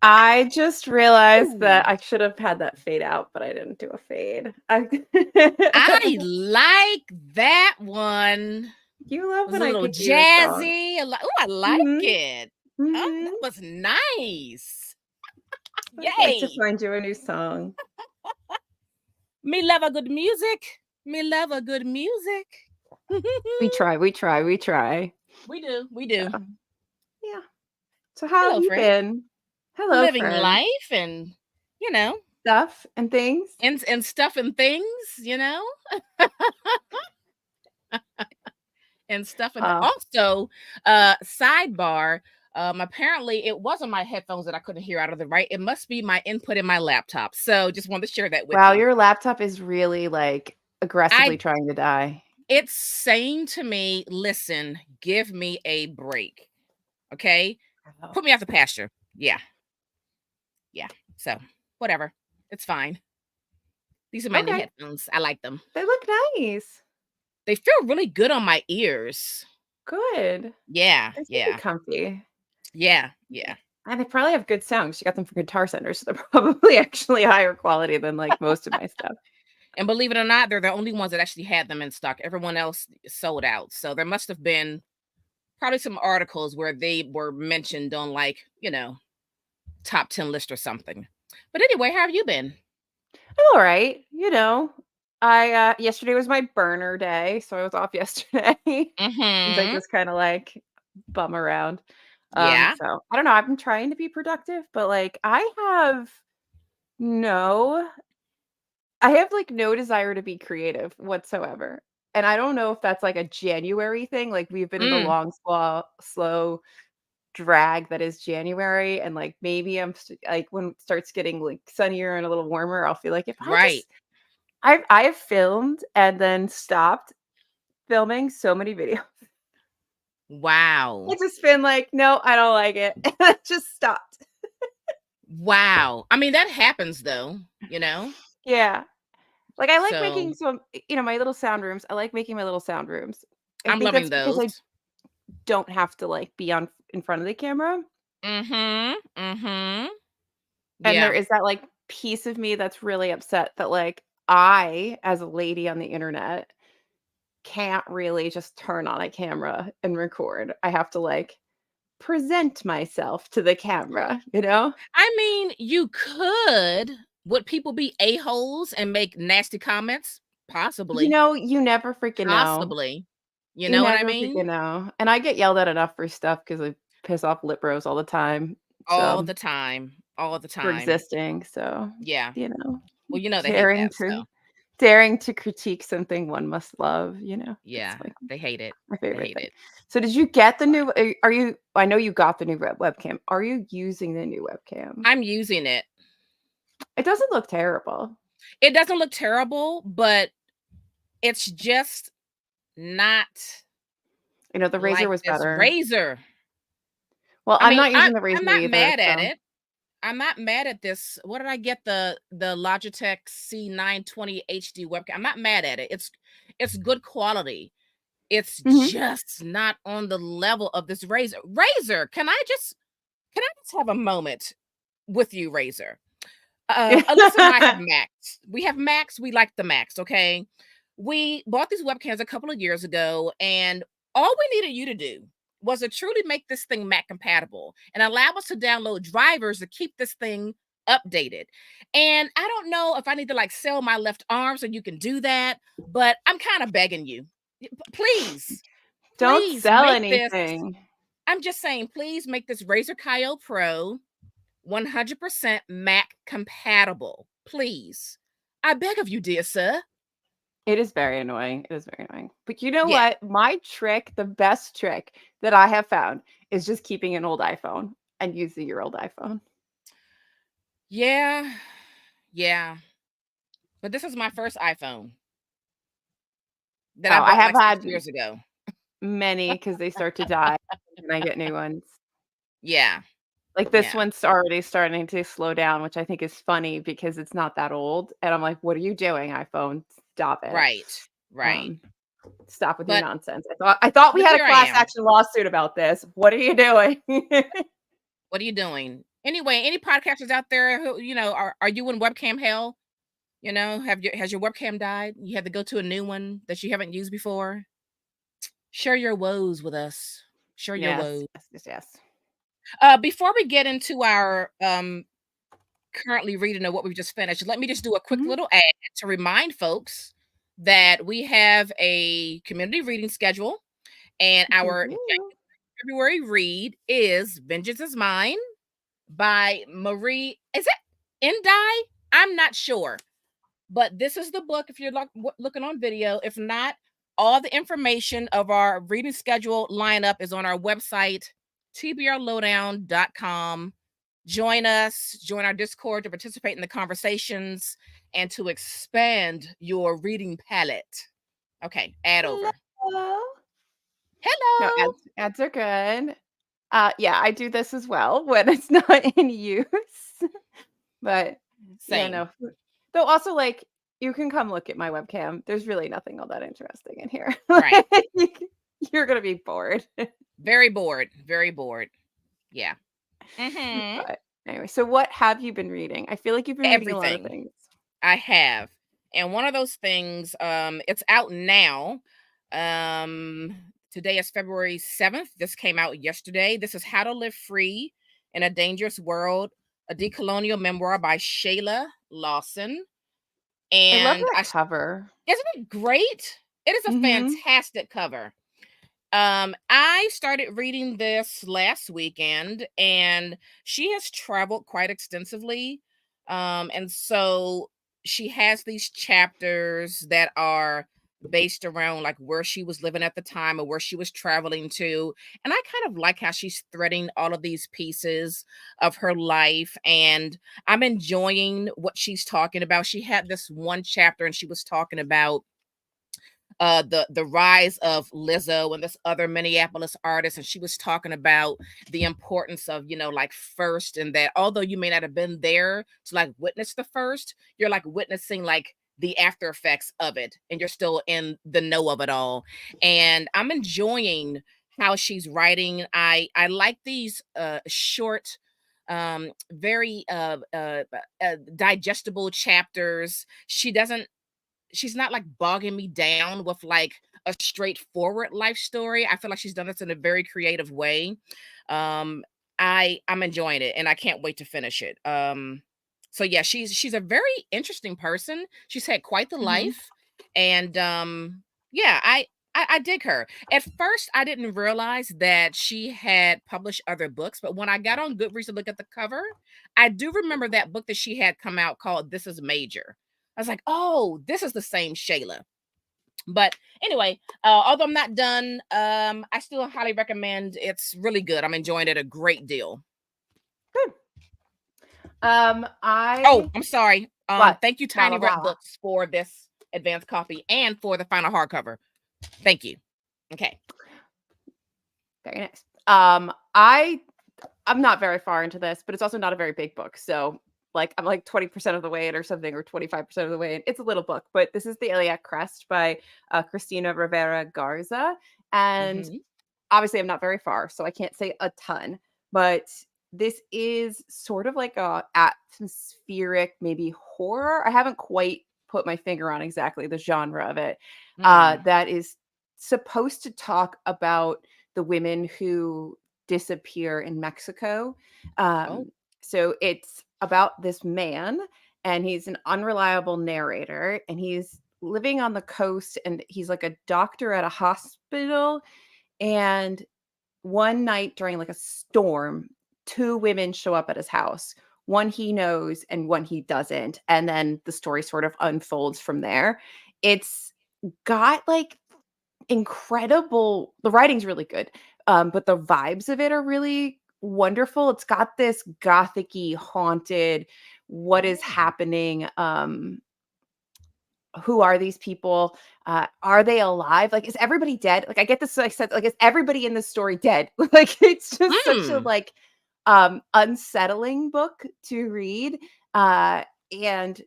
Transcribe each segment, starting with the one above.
I just realized Ooh, that I should have had that fade out, but I didn't do a fade. I like that one. You It love was when a I little pick you a song. jazzy. Oh, I like Mhm, it. Oh, that mhm. was nice. I'd like to Yay. find you a new song. Me love a good music. Me love a good music. We try, we try, we try. We do. We do. So, yeah. So how have Hello, you friend. been? Hello, Living friend. life and, you know, Stuff and things? and stuff and things, and stuff. And Uh, also, sidebar, apparently it wasn't my headphones that I couldn't hear out of the right. It must be my input in my laptop. So just wanted to share that with wow, you. your laptop is really, like, aggressively I trying to die. It's saying to me, listen, give me a break. Okay. Oh, Put me out the pasture. Yeah. Yeah. So whatever. It's fine. These are my new okay. headphones. I like them. They look nice. They feel really good on my ears. Good. Yeah. They're super Yeah. comfy. Yeah. Yeah. And they probably have good sound 'cause you got them from Guitar Center, so they're probably actually higher quality than, like, most of my stuff. And believe it or not, they're the only ones that actually had them in stock. Everyone else sold out. So there must have been probably some articles where they were mentioned on, like, top 10 list or something. But anyway, how have you been? I'm alright, yesterday was my burner day, so I was off yesterday. Since I Mhm. just kinda, like, bum around. Yeah. So I don't know, I've been trying to be productive, but, like, no I have, like, no desire to be creative whatsoever. And I don't know if that's, like, a January thing, like, we've been in the Mm, long, slow drag that is January, and, like, maybe like, when it starts getting, like, sunnier and a little warmer, I'll feel like if I right. just I've filmed and then stopped filming so many videos. Wow. It's just been like, "No, I don't like it," and I just stopped. Wow. I mean, that happens though. Yeah. Like, I like So making some my little sound rooms, I like making my little sound rooms. I I'm think loving that's because those. I don't have to, like, be on in front of the camera, Mhm. Mhm. and there Yeah. is that, like, piece of me that's really upset that, like, I, as a lady on the internet, can't really just turn on a camera and record. I have to, like, present myself to the camera, you know? I mean, you could. Would people be a-holes and make nasty comments? Possibly. You never freaking know. Possibly. You You know what I never mean? freaking know, and I get yelled at enough for stuff because I piss off lip bros all the time, All so the time. All the for time. existing, so, Yeah. you know, Well, they hate daring that, to so daring to critique something one must love, that's yeah, like they hate it. my They favorite hate thing. it. So did you get the new are you I know you got the new webcam. Are you using the new webcam? I'm using it. It doesn't look terrible. It doesn't look terrible, but it's just not The Razor like was this better. razor. Well, I I'm mean, not I'm using the I'm Razor not either, mad at so it. I'm not mad at this. What did I get? The Logitech C920 HD webcam. I'm not mad at it. It's good quality. It's mhm. just not on the level of this razor. Razor, can I just have a moment with you, Razor? Alyssa and I have Macs. We have Macs. We like the Macs. Okay, we bought these webcams a couple of years ago, and all we needed you to do was to truly make this thing Mac compatible and allow us to download drivers to keep this thing updated. And I don't know if I need to like sell my left arm so you can do that, but I'm kind of begging you. Please, Don't please sell make this. anything. I'm just saying, please make this Razer Kyo Pro 100% Mac compatible. Please. I beg of you, dear sir. It is very annoying. It is very annoying. But you know Yeah. what? My trick, the best trick that I have found is just keeping an old iPhone and using your old iPhone. Yeah. Yeah. But this is my first iPhone that I Oh, I bought have like 6 had years ago. many because they start to die and I get new ones. Yeah. Like this Yeah. one's already starting to slow down, which I think is funny because it's not that old. And I'm like, what are you doing, iPhone? Stop it. Right. Right. Um, Stop with your But nonsense. I thought we but had a here I class am. action lawsuit about this. What are you doing? What are you doing? Anyway, any podcasters out there who, are you in webcam hell? Has your webcam died? You had to go to a new one that you haven't used before? Share your woes with us. Share your Yes, woes. yes, yes, yes. Before we get into our currently reading of what we've just finished, let me just do a quick Mhm. little ad to remind folks that we have a community reading schedule, and our Woo-hoo. February read is Vengeance is Mine by Marie. Is it Endai? I'm not sure. But this is the book if you're looking on video. If not, all the information of our reading schedule lineup is on our website, tbrlowdown.com. Join us, join our Discord to participate in the conversations and to expand your reading palette. Okay, ad over. Hello. No, Hello. ads are good. Yeah, I do this as well when it's not in use. But, yeah, Same. no. Though also, like, you can come look at my webcam. There's really nothing all that interesting in here. Right. Like, you're gonna be bored. Very bored. Very bored. Yeah. Hmm. But anyway, so what have you been reading? I feel like you've been reading a lot of Everything. things. I have. And one of those things, it's out now. Um, Today is February 7th. This came out yesterday. This is How to Live Free in a Dangerous World, a decolonial memoir by Shayla Lawson. I love And that cover. isn't it great? It is a Mhm. fantastic cover. I started reading this last weekend, and she has traveled quite extensively. And so she has these chapters that are based around like where she was living at the time or where she was traveling to. And I kind of like how she's threading all of these pieces of her life, and I'm enjoying what she's talking about. She had this one chapter and she was talking about the rise of Lizzo and this other Minneapolis artist, and she was talking about the importance of, like first, and that although you may not have been there to like witness the first, you're like witnessing like the after effects of it, and you're still in the know of it all. And I'm enjoying how she's writing. I like these short, very digestible chapters. She's not like bogging me down with like a straightforward life story. I feel like she's done this in a very creative way. Um, I'm enjoying it and I can't wait to finish it. So yeah, she's a very interesting person. She's had quite the Mhm. life, and yeah, I dig her. At first, I didn't realize that she had published other books, but when I got on Goodreads to look at the cover, I do remember that book that she had come out called This Is Major. I was like, "Oh, this is the same Shayla." But anyway, although I'm not done, I still highly recommend. It's really good. I'm enjoying it a great deal. Good. Oh, I I'm sorry. what? Thank you, La Tiny la Rep la. Books, for this advanced copy and for the final hardcover. Thank you. Okay. Very nice. I'm not very far into this, but it's also not a very big book. So, like, I'm like 20% of the way in or something, or 25% of the way in. It's a little book, but this is The Iliac Crest by Christina Rivera Garza. And Hmm. obviously, I'm not very far, so I can't say a ton, but this is sort of like a atmospheric, maybe horror. I haven't quite put my finger on exactly the genre of it. Mm. That is supposed to talk about the women who disappear in Mexico. Oh. Um, so it's about this man, and he's an unreliable narrator, and he's living on the coast, and he's like a doctor at a hospital. And one night during like a storm, two women show up at his house. One he knows and one he doesn't. And then the story sort of unfolds from there. It's got like incredible, the writing's really good. But the vibes of it are really wonderful. It's got this gothicy, haunted, what is Oh. happening? Who are these people? Are they alive? Like, is everybody dead? Like, I get this. I said, like, is everybody in this story dead? Like, it's just such a Mm. like unsettling book to read. And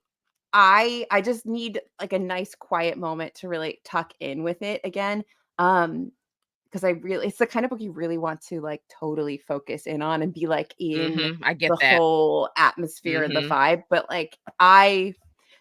I just need like a nice quiet moment to really tuck in with it again. Because because it's the kind of book you really want to like totally focus in on and be like in I get the that. whole atmosphere and the Mhm. vibe. But like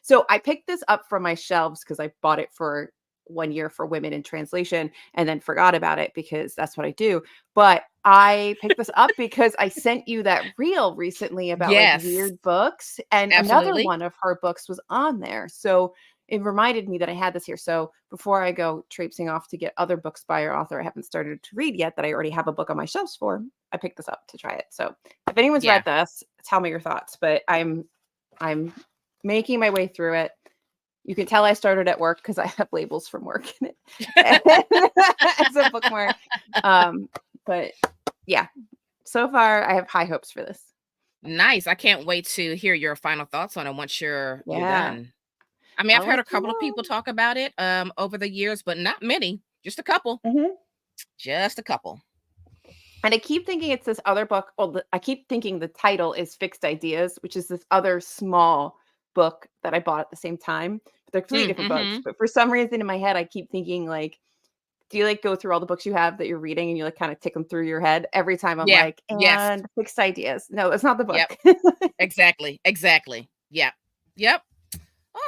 so I picked this up from my shelves because I bought it for 1 year for women in translation and then forgot about it because that's what I do. But I picked this up because I sent you that reel recently about like Yes, weird books, and another absolutely. one of her books was on there. So it reminded me that I had this here. So before I go traipsing off to get other books by our author I haven't started to read yet that I already have a book on my shelves for, I picked this up to try it. So if anyone's Yeah. read this, tell me your thoughts. But I'm making my way through it. You can tell I started at work because I have labels from work in it as a bookmark. But yeah, so far I have high hopes for this. Nice. I can't wait to hear your final thoughts on it once you're Yeah, done. I mean, I've I'll heard let a you couple of people know. talk about it over the years, but not many. Just a couple. Mhm. Just a couple. And I keep thinking it's this other book. Well, I keep thinking the title is Fixed Ideas, which is this other small book that I bought at the same time. But they're three different books. Mm-hmm. But for some reason in my head, I keep thinking like, do you like go through all the books you have that you're reading and you like kind of tick them through your head every time? I'm Yeah. like, Yes. and Fixed Ideas. No, it's not the Yep. book. Exactly. Exactly. Yep. Yep.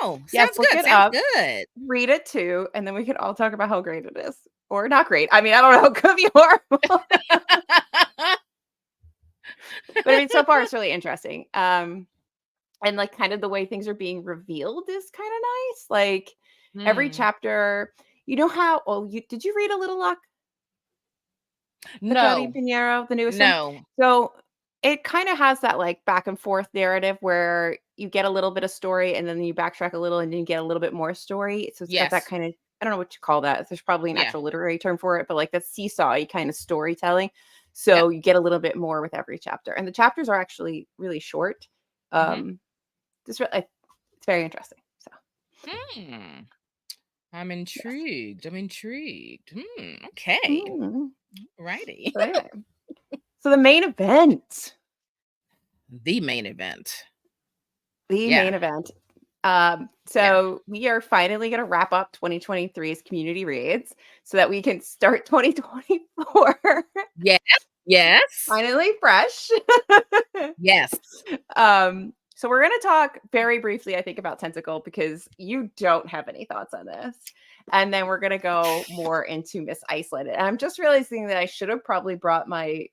Oh, Yes, sounds look good. it Sounds up, good. read it too, and then we could all talk about how great it is. Or not great. I mean, I don't know, it could be horrible. But I mean, so far it's really interesting. And like kind of the way things are being revealed is kind of nice. Like every Hmm. chapter, you know how you did you read A Little Luck, the Cody No. Pinheiro, the newest one? No. So it kind of has that like back and forth narrative where you get a little bit of story and then you backtrack a little and then you get a little bit more story. So it's got that Yes. kind of, I don't know what you call that. There's probably an Yeah. actual literary term for it, but like that seesaw kind of storytelling. Yep. So you get a little bit more with every chapter. And the chapters are actually really short. Hmm. Um, it's very interesting. So Hmm. I'm yes. intrigued. I'm intrigued. Okay. Mm. Righty. So anyway, so the main event, The main event. the Yeah. main event. Yeah. So we are finally going to wrap up 2023's community reads so that we can start 2024 Yes. Yes. finally fresh. Yes. So we're going to talk very briefly, I think, about Tentacle because you don't have any thoughts on this. And then we're going to go more into Miss Iceland. And I'm just realizing that I should have probably brought my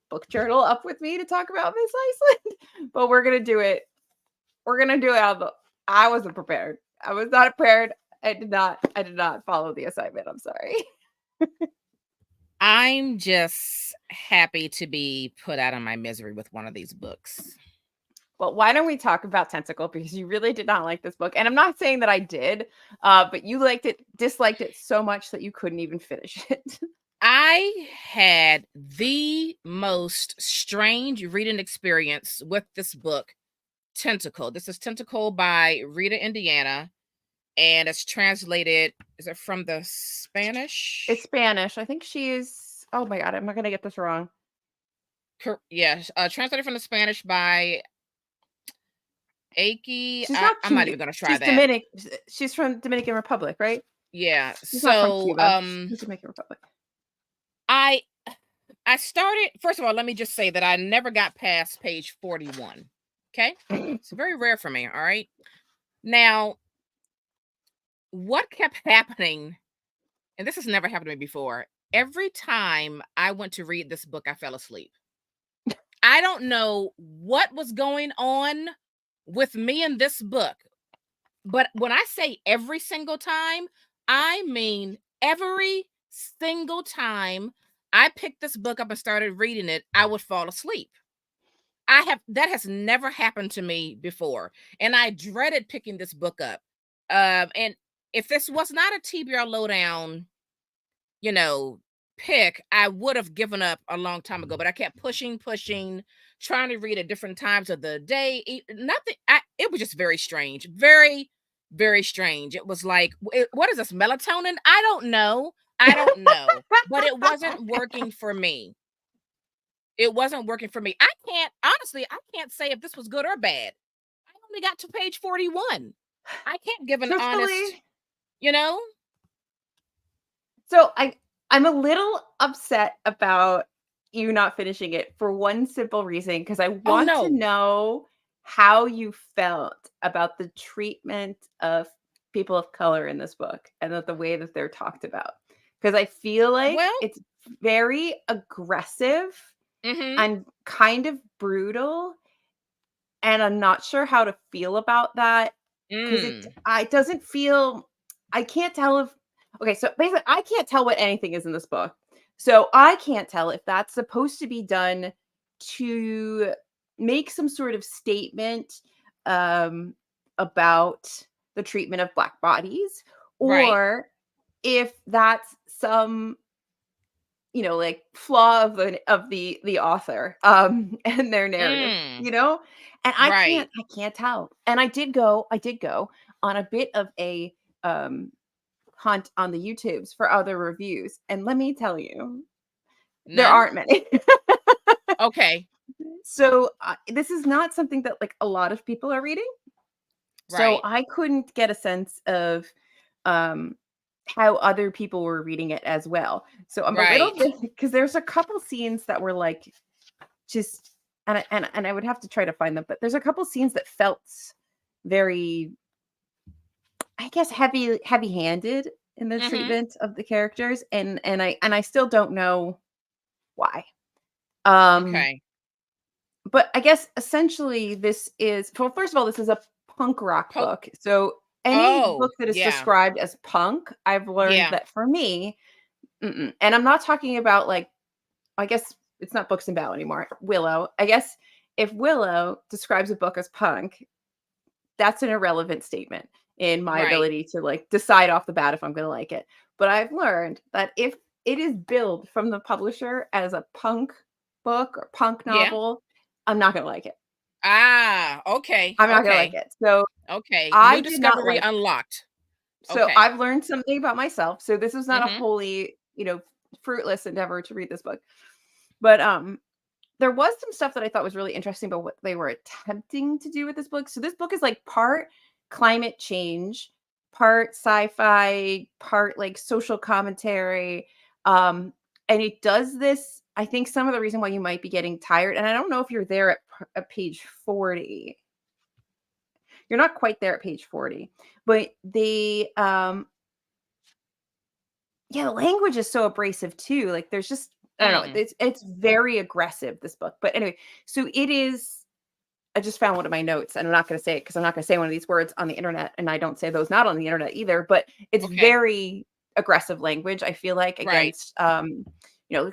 book journal up with me to talk about Miss Iceland, but we're going to do it. We're going to do it out of the, I wasn't prepared. I was not prepared. I did not follow the assignment. I'm sorry. I'm just happy to be put out of my misery with one of these books. Well, why don't we talk about Tentacle because you really did not like this book, and I'm not saying that I did, but you disliked it so much that you couldn't even finish it. I had the most strange reading experience with this book, Tentacle. This is Tentacle by Rita, Indiana, and it's translated, is it from the It's Spanish? Spanish. I think she's. Oh my god, I'm not gonna get this wrong. Yes, translated from the Spanish by Aki. She's not I'm not Cuban. even gonna try She's that. Dominican. She's from Dominican Republic, right? Yeah. She's not from So Cuba. She's Dominican Republic. I I started, first of all, let me just say that I never got past page 41. Okay? It's very rare for me, all right? Now, what kept happening, and this has never happened to me before, every time I went to read this book, I fell asleep. I don't know what was going on with me in this book, but when I say every single time, I mean every single time I picked this book up and started reading it, I would fall asleep. That has never happened to me before, and I dreaded picking this book up. And if this was not a TBR Lowdown, you know, pick, I would have given up a long time ago. But I kept pushing, trying to read at different times of the day. Nothing. It was just very strange, very, very strange. It was like, what is this, melatonin? I don't know, but it wasn't working for me. It wasn't working for me. I can't honestly, I can't say if this was good or bad. I only got to page 41. I can't give an honest, Truthfully, you know? so I I'm a little upset about you not finishing it for one simple reason, because I Oh, want to no. know how you felt about the treatment of people of color in this book and the way that they're talked about. Because I feel like Well, it's very aggressive mhm, and kind of brutal, and I'm not sure how to feel about that, because mm, it doesn't feel, I can't tell if, okay, so basically I can't tell what anything is in this book. So I can't tell if that's supposed to be done to make some sort of statement um about the treatment of black bodies, right. or if that's some, like, flaw of the author, and their narrative, Mm, and right. I can't tell. And I did go on a bit of a um hunt on the YouTubes for other reviews, and let me tell you, there None? aren't many. Okay, So this is not something that, like, a lot of people are reading, so right, I couldn't get a sense of um how other people were reading it as well. So I'm a little right. bit, because there's a couple scenes that were like, just, and I would have to try to find them, but there's a couple scenes that felt very, I guess, heavy-handed in the Mhm, treatment of the characters, and I still don't know why. Um, okay. but I guess essentially this is, well, first of all, this is a punk rock Po book. So any Oh, book that is yeah, described as punk, I've learned yeah, that for me, mm-mm. And I'm not talking about, like, I guess it's not Books and Bow anymore. Willow. I guess if Willow describes a book as punk, that's an irrelevant statement in my right. ability to, like, decide off the bat if I'm going to like it. But I've learned that if it is billed from the publisher as a punk book or punk Yeah. novel, I'm not going to like it. Ah, okay, I'm not going to like okay, it. So okay. I New did not discovery like it. unlocked. So Okay. I've learned something about myself. So this was not a Mhm, wholly, fruitless endeavor to read this book. But there was some stuff that I thought was really interesting about what they were attempting to do with this book. So this book is like part climate change, part sci-fi, part like social commentary. Um, and it does this. I think some of the reason why you might be getting tired, and I don't know if you're there at page 40. You're not quite there at page 40, but yeah, the language is so abrasive too. Like, there's just, I don't know, mm, it's very aggressive, this book. But anyway, so it is, I just found one of my notes, and I'm not going to say it because I'm not going to say one of these words on the internet, and I don't say those not on the internet either. But it's okay, very aggressive language, I feel like, right. against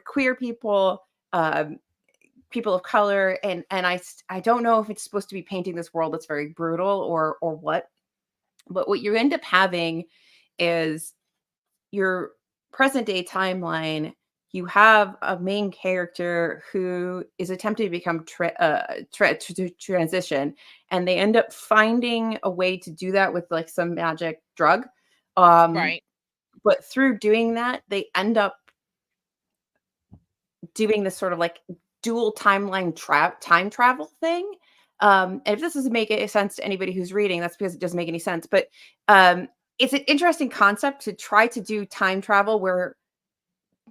queer people, um, people of color, and I don't know if it's supposed to be painting this world that's very brutal, or what. But what you end up having is your present day timeline. You have a main character who is attempting to become to transition, and they end up finding a way to do that with, like, some magic drug. Um, Right. but through doing that, they end up doing this sort of like dual time travel thing. And if this doesn't make any sense to anybody who's reading, that's because it doesn't make any sense. But it's an interesting concept to try to do time travel where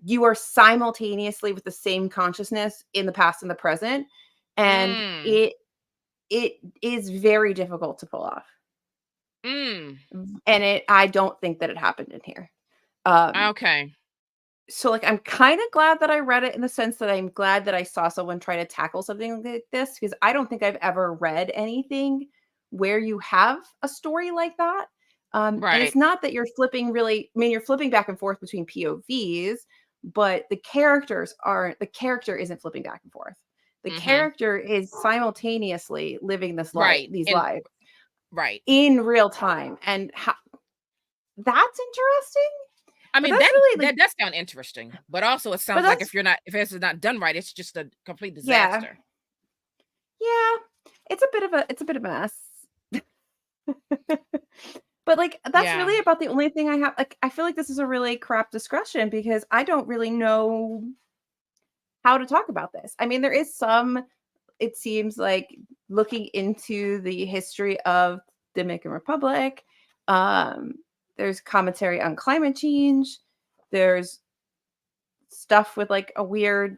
you are simultaneously with the same consciousness in the past and the present, and Mm, it is very difficult to pull off. mm, And I don't think that it happened in here. Um, okay. so, like, I'm kind of glad that I read it, in the sense that I'm glad that I saw someone try to tackle something like this, because I don't think I've ever read anything where you have a story like that. And Right. it's not that you're flipping really, I mean, you're flipping back and forth between POVs, but the character isn't flipping back and forth. The Mhm. character is simultaneously living Right, these and lives right. in real time. And that's interesting, I but mean, that's really like, that does sound interesting, but also it but sounds like that's, if it's not done right, it's just a complete yeah. disaster. Yeah, it's a bit of a mess. But, like, that's Yeah. really about the only thing I have, like, I feel like this is a really crap discussion, because I don't really know how to talk about this. I mean, there is some, it seems like, looking into the history of the Dominican Republic. Um, there's commentary on climate change. There's stuff with like a weird.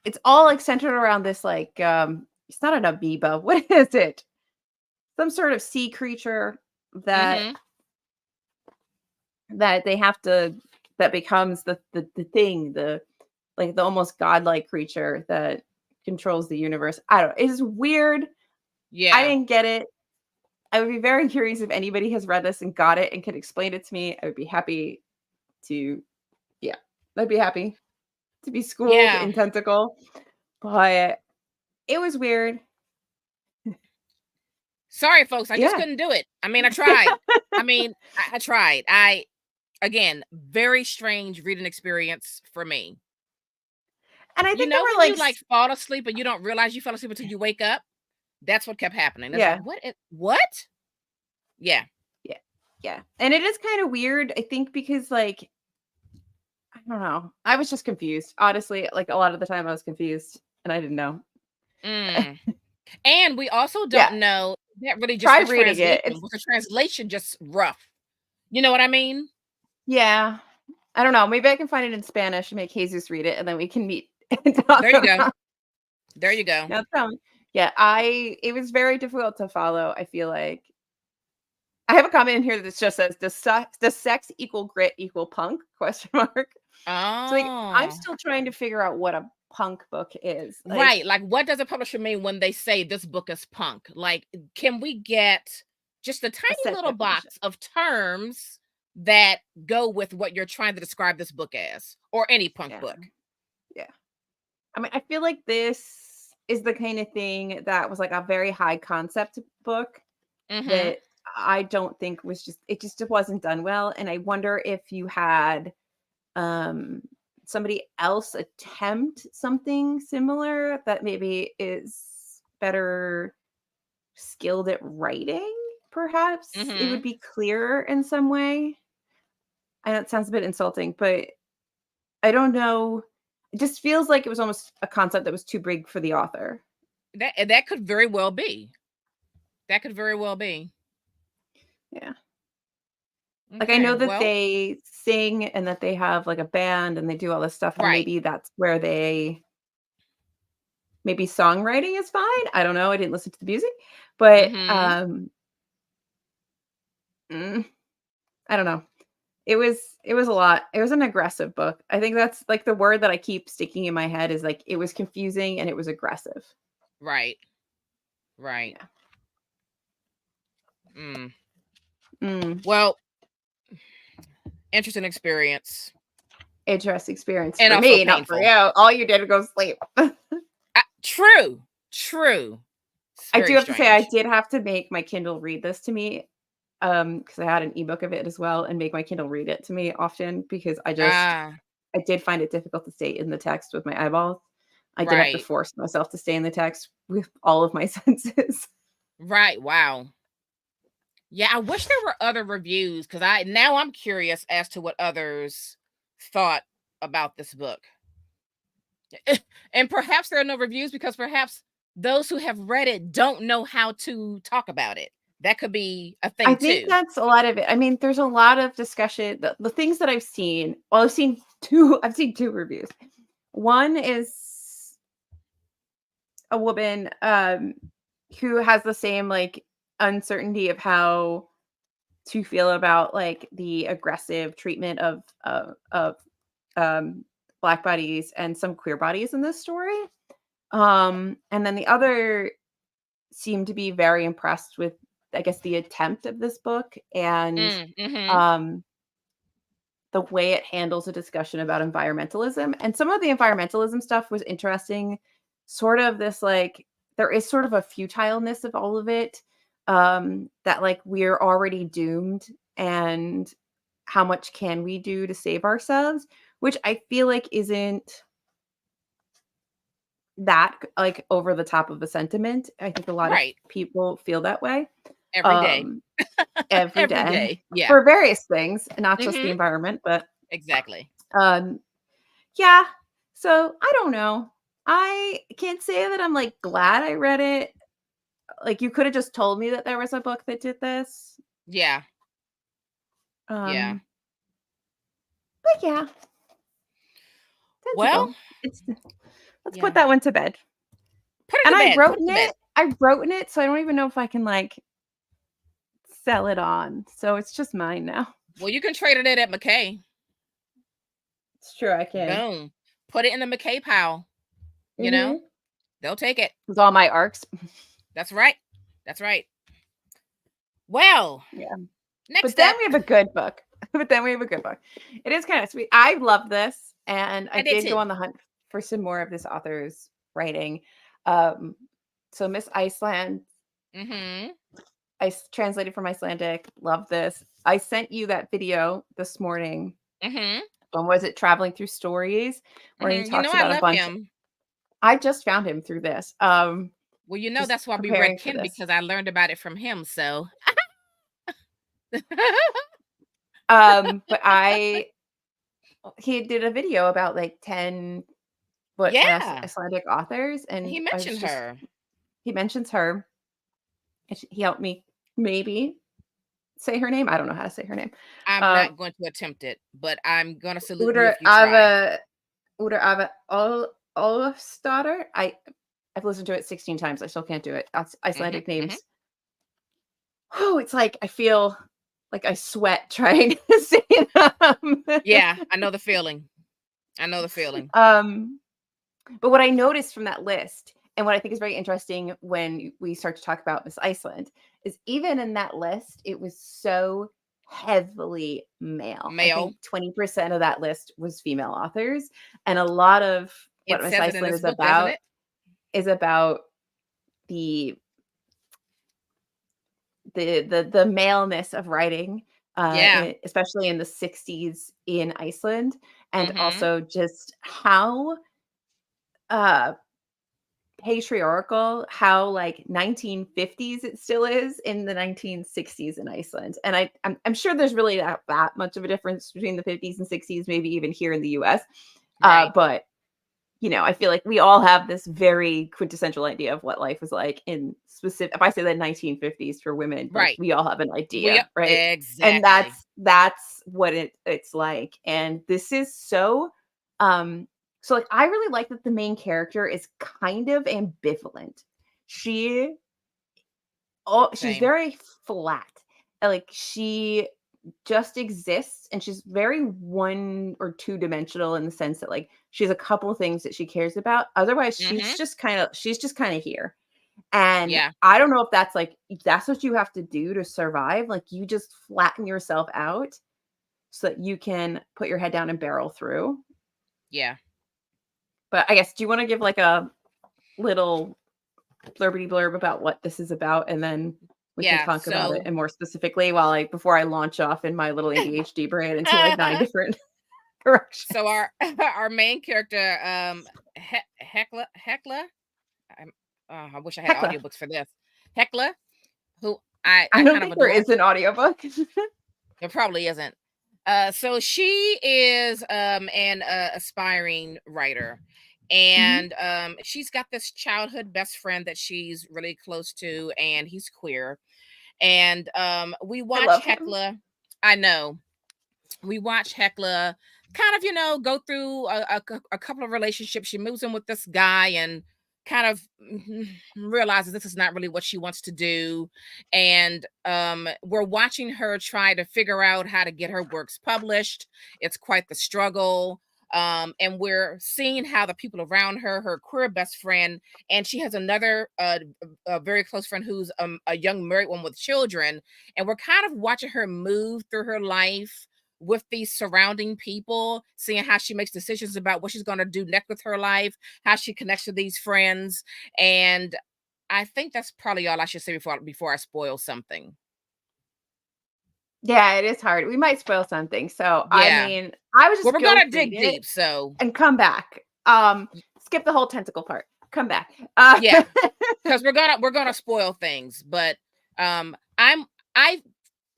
It's all like centered around this like it's not an amoeba. What is it? Some sort of sea creature that Mhm. that they have to that becomes the thing, the like the almost godlike creature that controls the universe. I don't. It's weird. I Yeah. didn't get it. I would be very curious if anybody has read this and got it and can explain it to me. I would be happy to, yeah, I'd be happy to be schooled Yeah. in Tentacle. But it was weird. Sorry, folks, I just Yeah. couldn't do it. I mean, I tried. I mean, I tried. Again, very strange reading experience for me. And I You think there know were when like, you, like, fall asleep and you don't realize you fell asleep until you wake up? That's what kept happening. It's like, yeah, what? Yeah. yeah, yeah. And it is kind of weird, I think, because like, I don't know. I was just confused. Honestly, like a lot of the time I was confused and I didn't know. Mm. And we also Yeah. don't know that really just Try the reading translation. it. It's Was the translation just rough? You know what I mean? yeah. I don't know. Maybe I can find it in Spanish and make Jesus read it and then we can meet and talk There you go. about There you go. now yeah, I it was very difficult to follow, I feel like. I have a comment in here that just says, does sex equal grit equal punk? Question mark. So like I'm Oh. still trying to figure out what a punk book is. Like Right. Like, what does a publisher mean when they say this book is punk? Like, can we get just a a tiny set little definition. box of terms that go with what you're trying to describe this book as, or any punk Yeah. book? Yeah. I mean, I feel like this is the kind of thing that was like a very high concept book Mm-hmm. that I don't think was just it just wasn't done well. And I wonder if you had um somebody else attempt something similar that maybe is better skilled at writing, perhaps it Mm-hmm. would be clearer in some way. I know it sounds a bit insulting, but I don't know. It just feels like it was almost a concept that was too big for the author. That could very well be. That could very well be. Yeah. Like, I Okay. know that Well, they sing and that they have, like, a band and they do all this stuff, and right. maybe that's where they maybe songwriting is fine? I don't know, I didn't listen to the music, but, Mm-hmm. mm, I don't know. It was a lot. It was an aggressive book. I think that's, like, the word that I keep sticking in my head is, like, it was confusing and it was aggressive. Right. Right. Yeah. Mm. Mm. Well, interesting experience Interesting experience and for also me, not for painful. you. All you did was go to sleep. True. True. It's I do very have to say I strange. did have to make my Kindle read this to me, because I had an ebook of it as well, and make my Kindle read it to me often because Ah, I did find it difficult to stay in the text with my eyeballs. I did have to right. force myself to stay in the text with all of my senses. Right. Wow. Yeah, I wish there were other reviews because I'm curious as to what others thought about this book. And perhaps there are no reviews because perhaps those who have read it don't know how to talk about it. That could be a I thing think too. that's a lot of it. I mean, there's a lot of discussion. The things that I've seen, well, I've seen 2 reviews. One is a woman, who has the same, like, uncertainty of how to feel about, like, the aggressive treatment of, um, Black bodies and some queer bodies in this story. And then the other seemed to be very impressed with, I guess, the attempt of this book and, Mm-hmm. um, the way it handles a discussion about environmentalism. And some of the environmentalism stuff was interesting. Sort of this like there is sort of a futileness of all of it. That like we're already doomed and how much can we do to save ourselves, which I feel like isn't that like over the top of a sentiment. I think a lot of Right. people feel that way. Every day. Um every Every day day. Yeah. for various things, not just the Mm-hmm. environment, but Exactly. um yeah. So, I don't know. I can't say that I'm, like, glad I read it. Like, you coulda just told me that there was a book that did this. Yeah. Yeah. Um, but yeah. Well, Tentacle. It's let's yeah. put that one to bed. Put it And to I bed. wrote Put it in to bed. it. I wrote in it, so I don't even know if I can like sell it on. So it's just mine now. Well, you can trade it in at McKay. It's true, I can. Boom. Put it in the McKay pile. You know, Mhm. they'll take it. With all my arcs. That's right. That's right. Well, Yeah. But next then up, we have a good book. But then we have a good book. It is kind of sweet. I love this, and I I did did go too. on the hunt for some more of this author's writing. Um, so Miss Iceland, Mm-hmm. translated from Icelandic. Love this. I sent you that video this morning. Mm-hmm. Was it Traveling Through Stories, where he Mm-hmm. You know, talks I about a love bunch. him. I just found him through this. Well, you know, Just that's why we read preparing for Ken this. because I learned about it from him. So, But he did a video about like 10 yeah, Icelandic authors, he and I was mentioned just her. he mentions her, and he helped me maybe say her name. I don't know how to say her name. I'm Um, not going to attempt it, but I'm going to salute you Uder if you try. Ava Uder Ava Ólafsdóttir. I've listened to it 16 times. I still can't do it. Mm-hmm. Icelandic Mm-hmm. names. Oh, it's like I feel like I sweat trying to say them. Yeah, I know the feeling. I know the feeling. um, but what I noticed from that list, and what I think is very interesting when we start to talk about Miss Iceland, is even in that list, it was so heavily male. I Male. think 20% of that list was female authors. And a lot of what It Miss says it in Iceland this book, doesn't it? is about the the maleness of writing, Yeah. especially in the 60s in Iceland, and Mm-hmm. also just how uh patriarchal, how like 1950s it still is in the 1960s in Iceland. And I'm sure there's really that much of a difference between the 50s and 60s, maybe even here in the US. Right. But I feel like we all have this very quintessential idea of what life was like in specific. If I say the 1950s for women, like Right. we all have an We idea, right? And exactly. that's what it's like. And this is so like I really like that the main character is kind of ambivalent. She she's Same. very flat. Like she just exists, and she's very one or two dimensional in the sense that like she has a couple things that she cares about. Otherwise, Mm-hmm. she's just kind of here. And Yeah. I don't know if that's what you have to do to survive. Like you just flatten yourself out so that you can put your head down and barrel through. Yeah. But I guess, do you want to give like a little blurbity blurb about what this is about, and then we can Yeah. talk about it So and more specifically before I launch off in my little ADHD brain into like 9 different directions. so our our main character, Hecla. I'm, I wish I had Hecla. audiobooks for this. Hecla, who I I I don't kind of think there adore. is an audiobook. There probably isn't. So she is an aspiring writer, Mhm. and she's got this childhood best friend that she's really close to, and he's queer. And we I watch love him. Hecla. I know we watch Hecla kind of, go through a couple of relationships. She moves in with this guy and kind of realizes this is not really what she wants to do. And we're watching her try to figure out how to get her works published. It's quite the struggle. And we're seeing how the people around her queer best friend, and she has another a very close friend who's a young married woman with children, and we're kind of watching her move through her life with these surrounding people, seeing how she makes decisions about what she's going to do next with her life, how she connects to these friends. And I think that's probably all I should say before I spoil something. Yeah, it is hard. We might spoil something. So, I Yeah. mean, I would Well, just we're go gonna read dig it deep, so and come back. Skip the whole tentacle part. Come back. yeah, because we're gonna spoil things. But I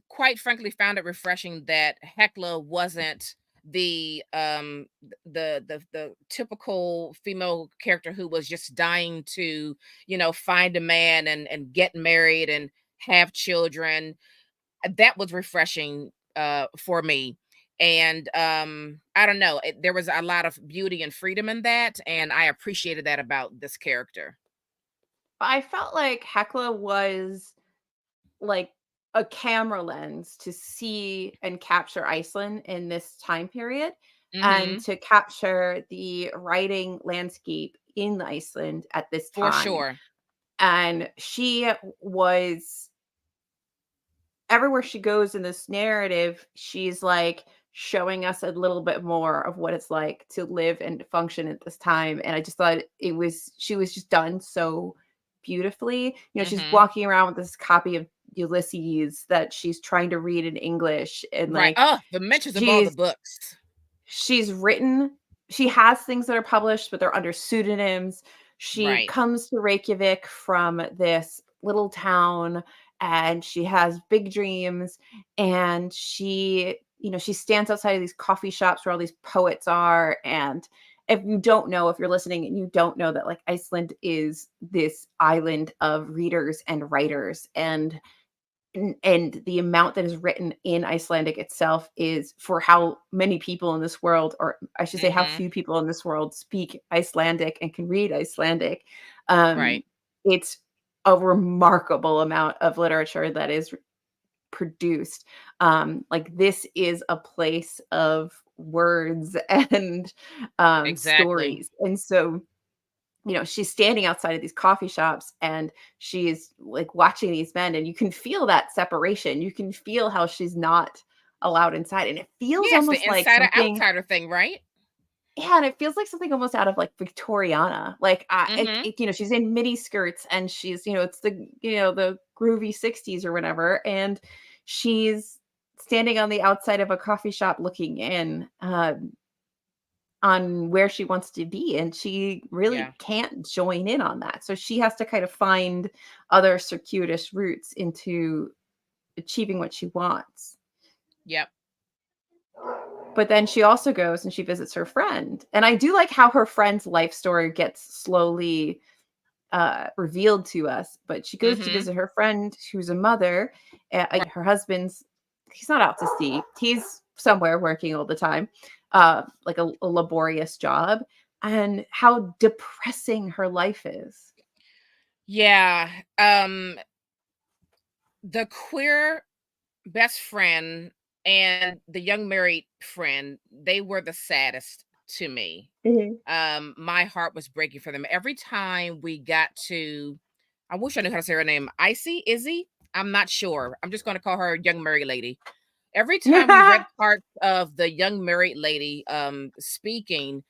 quite frankly found it refreshing that Hecla wasn't the typical female character who was just dying to, find a man and get married and have children. That was refreshing for me. And I don't know, there was a lot of beauty and freedom in that, and I appreciated that about this character. I felt like Hecla was like a camera lens to see and capture Iceland in this time period and Mhm. to capture the writing landscape in Iceland at this For time. sure. And she was everywhere she goes in this narrative, she's like showing us a little bit more of what it's like to live and function at this time. And I just thought she was just done so beautifully. You know, she's Mhm. walking around with this copy of Ulysses that she's trying to read in English. And Right. like, Oh, the mentions of all the she's books. She's written she has things that are published, but they're under pseudonyms. She Right. comes to Reykjavik from this little town, and she has big dreams, and she stands outside of these coffee shops where all these poets are, and if you're listening and you don't know that, like, Iceland is this island of readers and writers, and the amount that is written in Icelandic itself is for how many people in this world, or I should say how Mhm. few people in this world speak Icelandic and can read Icelandic. Right. It's a remarkable amount of literature that is produced. Like, this is a place of words and Exactly. stories. And so she's standing outside of these coffee shops and she's like watching these men, and you can feel that separation. You can feel how she's not allowed inside. And it feels Yes, the almost like insider something, outsider thing, right? yeah, and it feels like something almost out of like Victoriana. Like Mhm. she's in mini skirts and it's the groovy 60s or whatever. And she's standing on the outside of a coffee shop looking in. On where she wants to be, and she really Yeah. can't join in on that. So she has to kind of find other circuitous routes into achieving what she wants. Yep. But then she also goes and she visits her friend. And I do like how her friend's life story gets slowly revealed to us. But she goes to Mhm. visit her friend who's a mother. Right. Her husband's he's not out to sea. He's somewhere working all the time, like a laborious job, and how depressing her life is. Yeah. The queer best friend and the young married friend, they were the saddest to me. Mhm. My heart was breaking for them. Every time we got to, I wish I knew how to say her name. Izzy? I'm not sure. I'm just gonna call her young married lady. Every time we read parts of the young married lady speaking,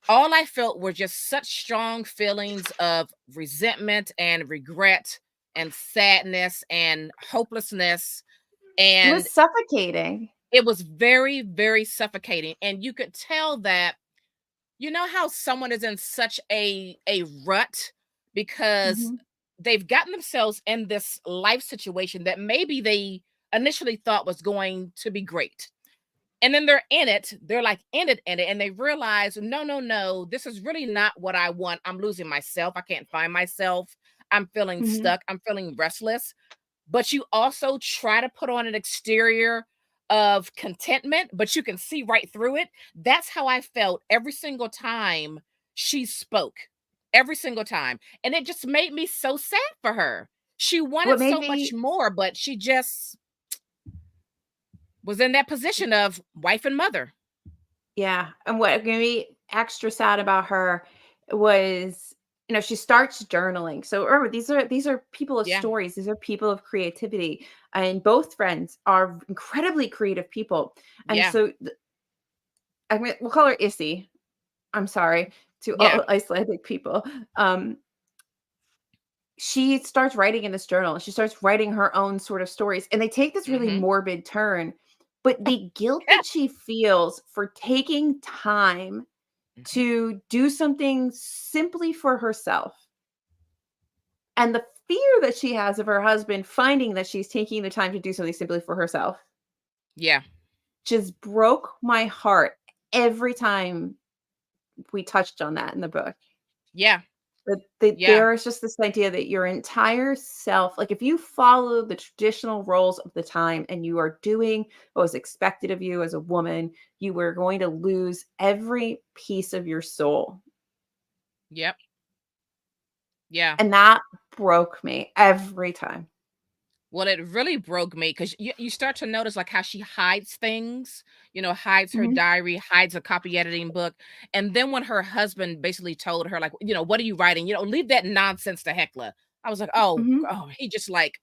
all I felt were just such strong feelings of resentment and regret and sadness and hopelessness. It And was suffocating. it was very, very suffocating. And you could tell that, you know how someone is in such a rut because Mhm. they've gotten themselves in this life situation that maybe they initially thought was going to be great. And then they're in it, they're like in it, and they realize, no, no, no, this is really not what I want. I'm losing myself. I can't find myself. I'm feeling Mhm. stuck. I'm feeling restless. But you also try to put on an exterior of contentment, but you can see right through it. That's how I felt every single time she spoke, every single time. And it just made me so sad for her. She What wanted made so much me more, but she just was in that position of wife and mother. Yeah, and what made me extra sad about her was, she starts journaling. So remember, these are people of Yeah. stories. These are people of creativity, and both friends are incredibly creative people. And Yeah. so we'll call her Issy. I'm sorry to Yeah. all Icelandic people. Um, she starts writing in this journal, and she starts writing her own sort of stories, and they take this really Mhm. morbid turn. But the guilt that she feels for taking time Mhm. to do something simply for herself, and the fear that she has of her husband finding that she's taking the time to do something simply for herself Yeah. just broke my heart every time we touched on that in the book. Yeah. But Yeah. there is just this idea that your entire self, like if you follow the traditional roles of the time and you are doing what was expected of you as a woman, you were going to lose every piece of your soul. Yep. Yeah. And that broke me every time. Well, it really broke me because you start to notice like how she hides things, hides her Mhm, diary, hides a copy editing book. And then when her husband basically told her, like, what are you writing? Leave that nonsense to Heckler. I was like, mhm. oh, he just like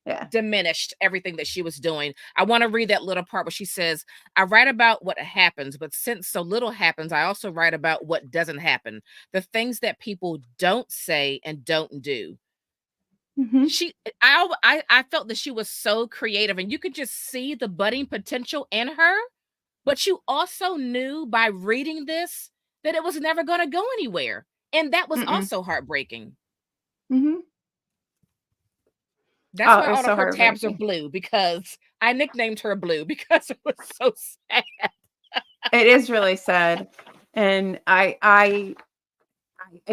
Yeah. diminished everything that she was doing. I want to read that little part where she says, I write about what happens, but since so little happens, I also write about what doesn't happen, the things that people don't say and don't do. Mhm, I felt that she was so creative and you could just see the budding potential in her, but you also knew by reading this that it was never going to go anywhere. And that was mm-mm, also heartbreaking. mhm. That's Oh, why it was all so of her tabs are heartbreaking. blue because I nicknamed her Blue because it was so sad. It is really sad. And I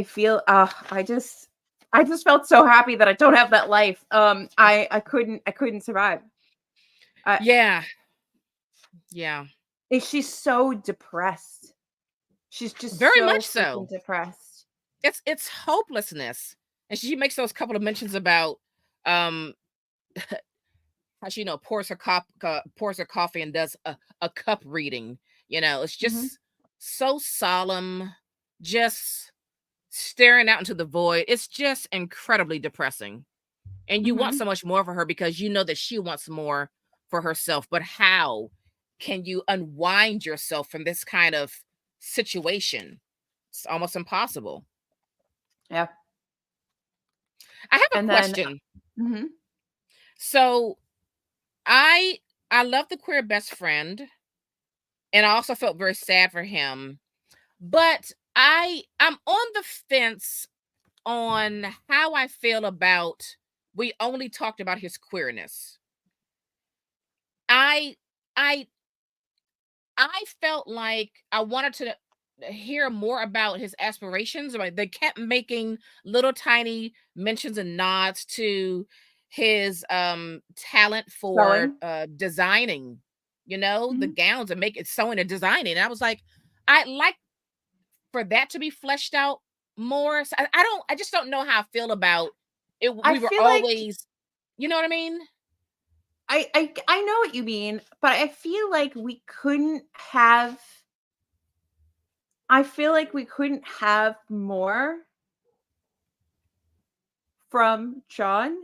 feel I just felt so happy that I don't have that life. I couldn't survive. I Yeah. Yeah. she's so depressed. She's just Very so much freaking so. depressed. It's hopelessness. And she makes those couple of mentions about um how she pours her coffee and does a cup reading. It's Mhm, just so solemn, just staring out into the void. It's just incredibly depressing. And you want mhm. so much more for her because you know that she wants more for herself. But how can you unwind yourself from this kind of situation? It's almost impossible. Yeah. I have a And then question. mhm, So I I love the queer best friend, and I also felt very sad for him. But I'm on the fence on how I feel about we only talked about his queerness. I I I felt like I wanted to hear more about his aspirations. Like they kept making little tiny mentions and nods to his talent for sewing. designing, the Mhm. gowns and make it sewing and designing. And I was like, I'd like for that to be fleshed out more. So I just don't know how I feel about it. I We were feel like always, you know what I mean? I know what you mean, but I feel like we couldn't have I feel like we couldn't have more from John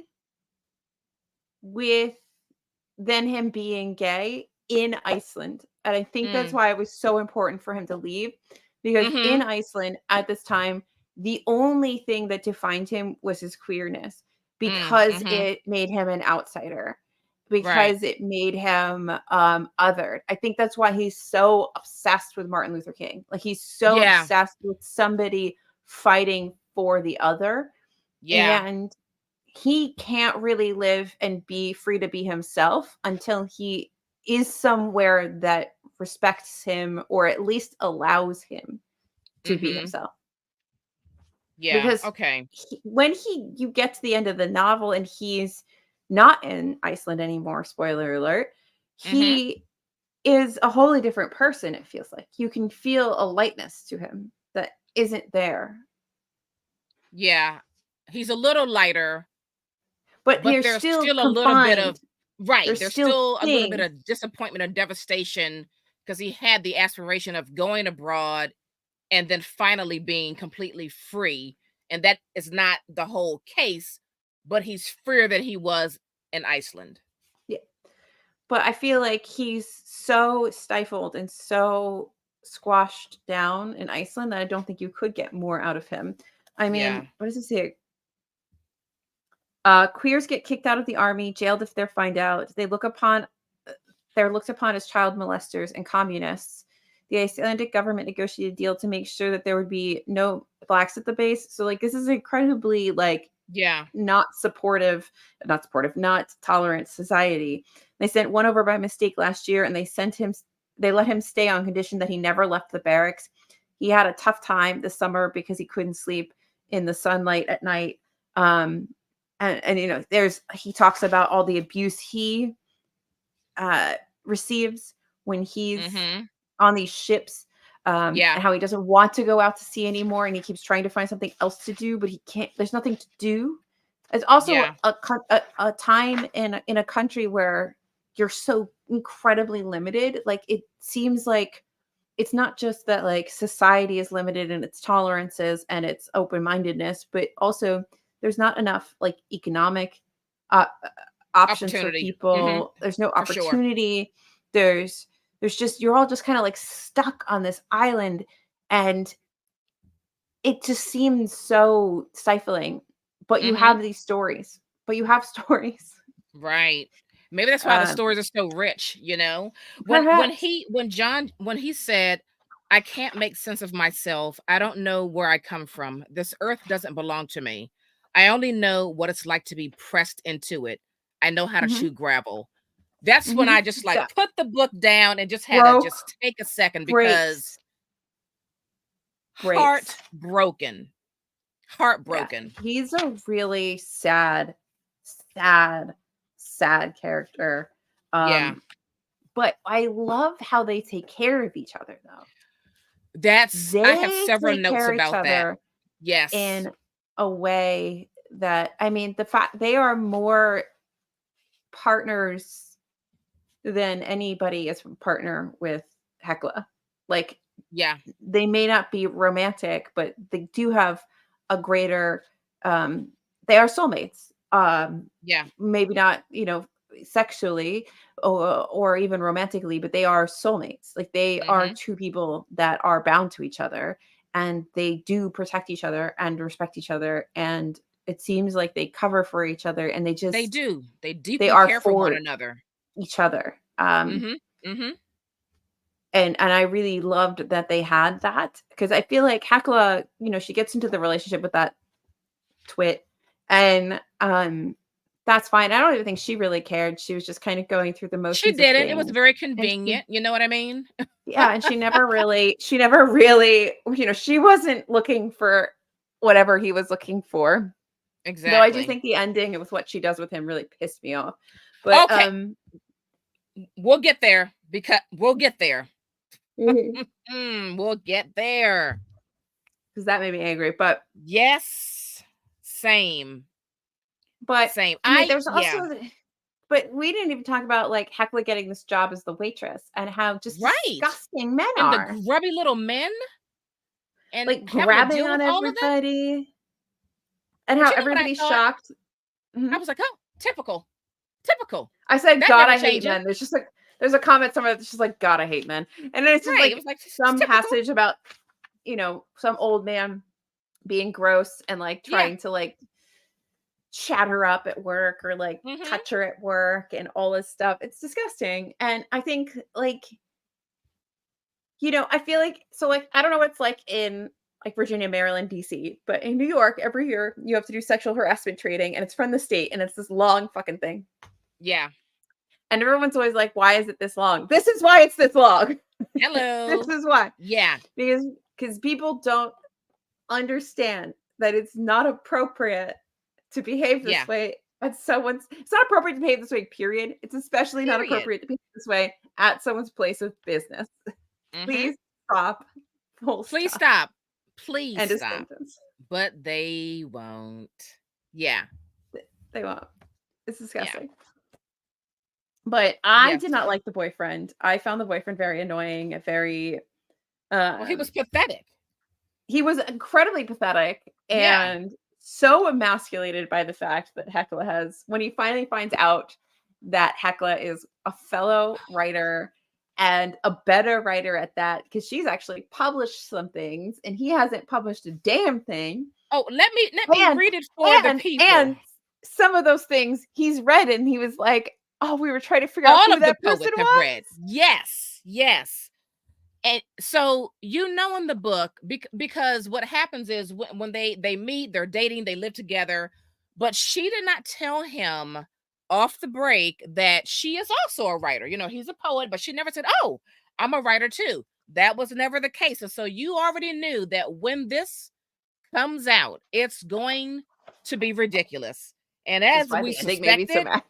with than him being gay in Iceland. And I think that's Mm. why it was so important for him to leave because in Mm-hmm. Iceland at this time, the only thing that defined him was his queerness Mm, because mm-hmm. it made him an outsider, Right. because it made him othered. I think that's why he's so obsessed with Martin Luther King. Like he's so Yeah. obsessed with somebody fighting for the other. Yeah. And he can't really live and be free to be himself until he is somewhere that respects him or at least allows him to be Mm-hmm. himself. Yeah. Because Okay. when you get to the end of the novel and he's not in Iceland anymore, spoiler alert, Mm-hmm. he is a wholly different person, it feels like. You can feel a lightness to him that isn't there. Yeah. He's a little lighter, But but they're there's still still a little bit of confined. right. There's There's still still a little bit things. of disappointment and devastation because he had the aspiration of going abroad and then finally being completely free. And that is not the whole case, but he's freer than he was in Iceland. Yeah. But I feel like he's so stifled and so squashed down in Iceland that I don't think you could get more out of him. I mean, Yeah. what does it say? Queers get kicked out of the army, jailed if they're found out. They're looked upon as child molesters and communists. The Icelandic government negotiated a deal to make sure that there would be no blacks at the base. So like this is incredibly like Yeah. not tolerant society. They sent one over by mistake last year and they let him stay on condition that he never left the barracks. He had a tough time this summer because he couldn't sleep in the sunlight at night. And you know, he talks about all the abuse he receives when he's Mhm. on these ships, Yeah. and how he doesn't want to go out to sea anymore, and he keeps trying to find something else to do, but he can't. There's nothing to do. It's also Yeah. a time in a country where you're so incredibly limited. Like it seems like it's not just that like society is limited in its tolerances and its open-mindedness, but also there's not enough like economic uh, options for Opportunity. Mhm. people. There's no For sure. opportunity. There's just you're all just kind of like stuck on this island, and it just seems so stifling. But you Mhm. have these stories. But you have stories. Right. Maybe that's why the Um, stories are so rich, you know? Perhaps. When he said, "I can't make sense of myself. I don't know where I come from. This earth doesn't belong to me. I only know what it's like to be pressed into it. I know how to Hmm. chew gravel." That's when Hmm. I just like That put the book down and just had to broke just take a second because breaks breaks. heartbroken. Yeah, Heartbroken. he's a really sad, sad, sad character. Yeah. Um, but I love how they take care of each other, though. I have They several take notes care of each about that. other Yes. in a way that, I mean, the fact they are more partners than anybody is partner with Hecla. Like, Yeah. they may not be romantic, but they do have a greater um they are soulmates. Yeah. Maybe not, sexually or even romantically, but they are soulmates. Like they are Mhm. two people that are bound to each other, and they do protect each other and respect each other, and it seems like they cover for each other, and They do. They they deeply are care for one for another. each other. Mhm. Mhm. And I really loved that they had that, because I feel like Hecla, she gets into the relationship with that twit, and that's fine. I don't even think she really cared. She was just kind of going through the She motions of didn't. It was things. very And convenient, you know what I mean? and she never really, she wasn't looking for whatever he was looking for. Though I do Exactly. think the ending with what she does with him really pissed me off. But Okay, we'll get there because we'll get there. because We'll get there. that made me angry. But Yes. Same. but Same. I mean, I there's also yeah. but we didn't even talk about like Hecla getting this job as the waitress and how just Right. disgusting men And the are. grubby little men and Like having to grabbing deal on with all of that. everybody, and But how you know what I everybody's thought? shocked. Mhm. I was like, "Oh, typical. Typical. I said, That "God, never I hate changing." men." There's just like there's a comment somewhere that's just like, "God, I hate men," and then it's just Right. It like was like it's some typical. passage about some old man being gross and like Yeah. trying to like chat her up at work or like Mhm. touch her at work and all this stuff. It's disgusting, and I think like I feel like so like I don't know what it's like in like Virginia, Maryland, DC, but in New York, every year you have to do sexual harassment training, and it's from the state, and it's this long fucking thing. Yeah. And everyone's always like, "Why is it this long?" This is why it's this long. This Hello. is why. Yeah. Because people don't understand that it's not appropriate to behave this Yeah. way at someone's it's not appropriate to behave this way, period. It's especially not Period. appropriate to behave this way at someone's place of business. Mhm. Please stop. Full Please stop. stop. Please End of stop. sentence. But they won't. Yeah. They won't. It's Yeah. disgusting. But I Yes. did not like the boyfriend. I found the boyfriend very annoying, very Well, he um was pathetic. he was incredibly pathetic Yeah. and so emasculated by the fact that Hecla has when he finally finds out that Hecla is a fellow writer and a better writer at that, because she's actually published some things and he hasn't published a damn thing. Oh, let me And read it for the people. and some of those things he's read, and he was like, "Oh, we were trying to figure out All who of the that person poets have was." read. Yes. Yes. And so in the book because what happens is when they meet, they're dating, they live together, but she did not tell him off the break that she is also a writer. He's a poet, but she never said, "Oh, I'm a writer too." That was never the case. And so you already knew that when this comes out, it's going to be ridiculous. And That's as why we the ending made me so suspected, mad.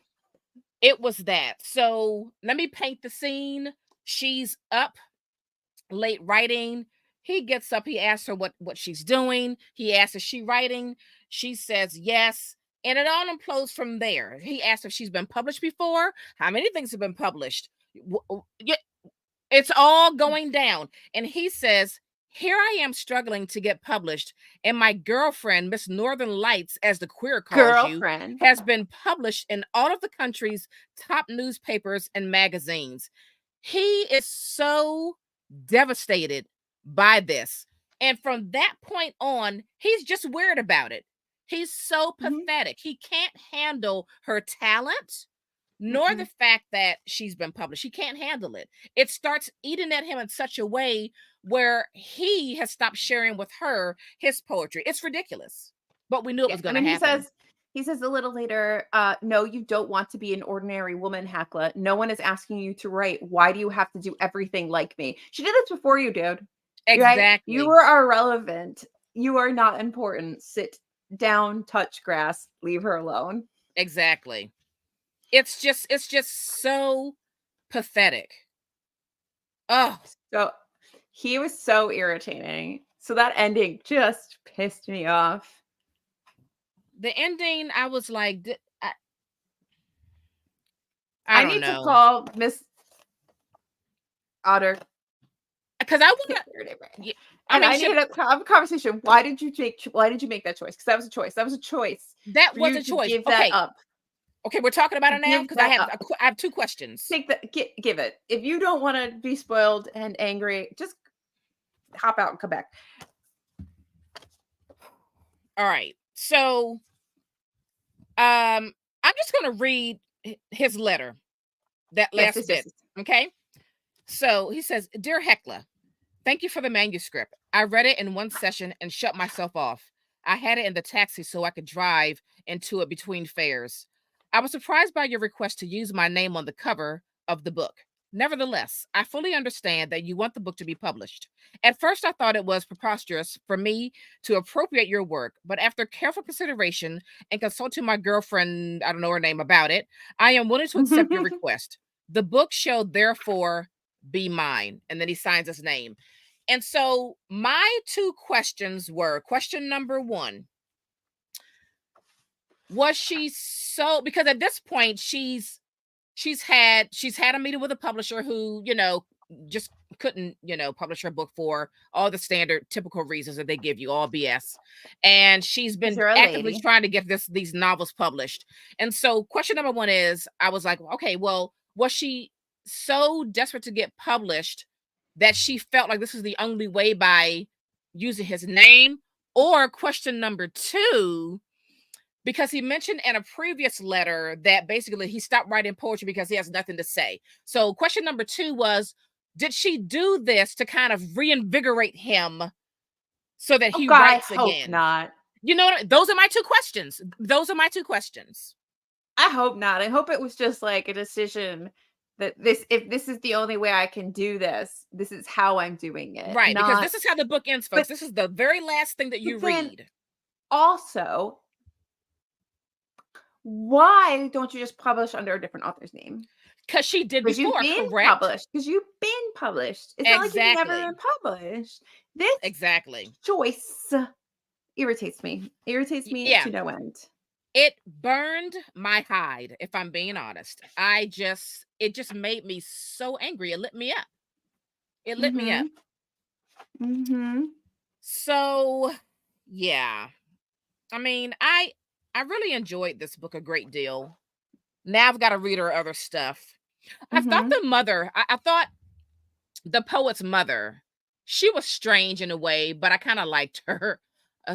it was that. So let me paint the scene. She's up late writing. He gets up, he asks her what she's doing. He asks, is she writing? She says yes. And it all implodes from there. He asks if she's been published before. How many things have been published? Yeah, it's all going down. And he says, here I am struggling to get published, and my girlfriend, Miss Northern Lights, as the queer calls you, Girlfriend. has been published in all of the country's top newspapers and magazines. He is so devastated by this. And from that point on, he's just weird about it. He's so pathetic. He can't handle her talent, nor the fact that she's been published. He can't handle it. It starts eating at him in such a way where he has stopped sharing with her his poetry. It's ridiculous. But we knew it was going to happen. He says a little later, no, you don't want to be an ordinary woman, Hecla. No one is asking you to write. Why do you have to do everything like me? She did this before you, dude. Exactly. Right? You were irrelevant. You are not important. Sit down, touch grass, leave her alone. Exactly. It's just so pathetic. Oh, so he was so irritating. So that ending just pissed me off. The ending, I was like, I need to call Miss Auður, because I want to. I need to have a conversation. Why did you make that choice? Because that was a choice. That was a choice. That was a choice. Give that up. Okay, we're talking about it now because I have two questions. Give it. If you don't want to be spoiled and angry, just hop out and come back. All right. So, I'm just going to read his letter. That last bit. Okay. So he says, "Dear Hecla, thank you for the manuscript. I read it in one session and shut myself off. I had it in the taxi so I could drive into it between fares. I was surprised by your request to use my name on the cover of the book. Nevertheless, I fully understand that you want the book to be published. At first, I thought it was preposterous for me to appropriate your work, but after careful consideration and consulting my girlfriend, I don't know her name, about it, I am willing to accept your request. The book shall therefore be mine." And then he signs his name. And so my two questions were, question number one, was she so, because at this point she's had a meeting with a publisher who, just couldn't, publish her book for all the standard typical reasons that they give you, all BS. And she's been actively trying to get these novels published. And so question number one is, I was like, okay, well, was she so desperate to get published that she felt like this was the only way by using his name? Or question number two, because he mentioned in a previous letter that basically he stopped writing poetry because he has nothing to say. So question number two was, did she do this to kind of reinvigorate him so that he writes again? I hope not. Those are my two questions. I hope not. I hope it was just like a decision that if this is the only way I can do this, this is how I'm doing it. Right, because this is how the book ends, folks. This is the very last thing that you read. Also, why don't you just publish under a different author's name? Because she did before, correct? Because you've been published. It's not like you've never been published. This choice irritates me. To no end. It burned my hide, if I'm being honest. It just made me so angry. It lit me up. Me up. So, yeah. I mean, I really enjoyed this book a great deal. Now I've got to read her other stuff. I thought the mother, I thought the poet's mother, she was strange in a way, but I kind of liked her.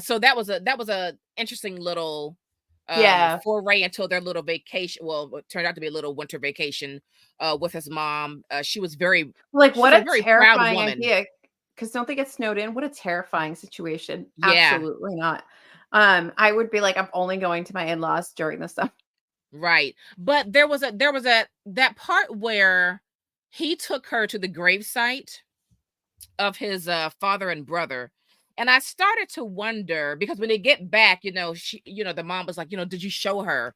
So that was a interesting little foray into their little vacation. Well, it turned out to be a little winter vacation with his mom. She was very what a very terrifying idea. Because don't they get snowed in? What a terrifying situation. Yeah. Absolutely not. I would be like, I'm only going to my in-laws during the summer. Right. But there was that part where he took her to the gravesite of his father and brother. And I started to wonder, because when they get back, the mom was like, did you show her?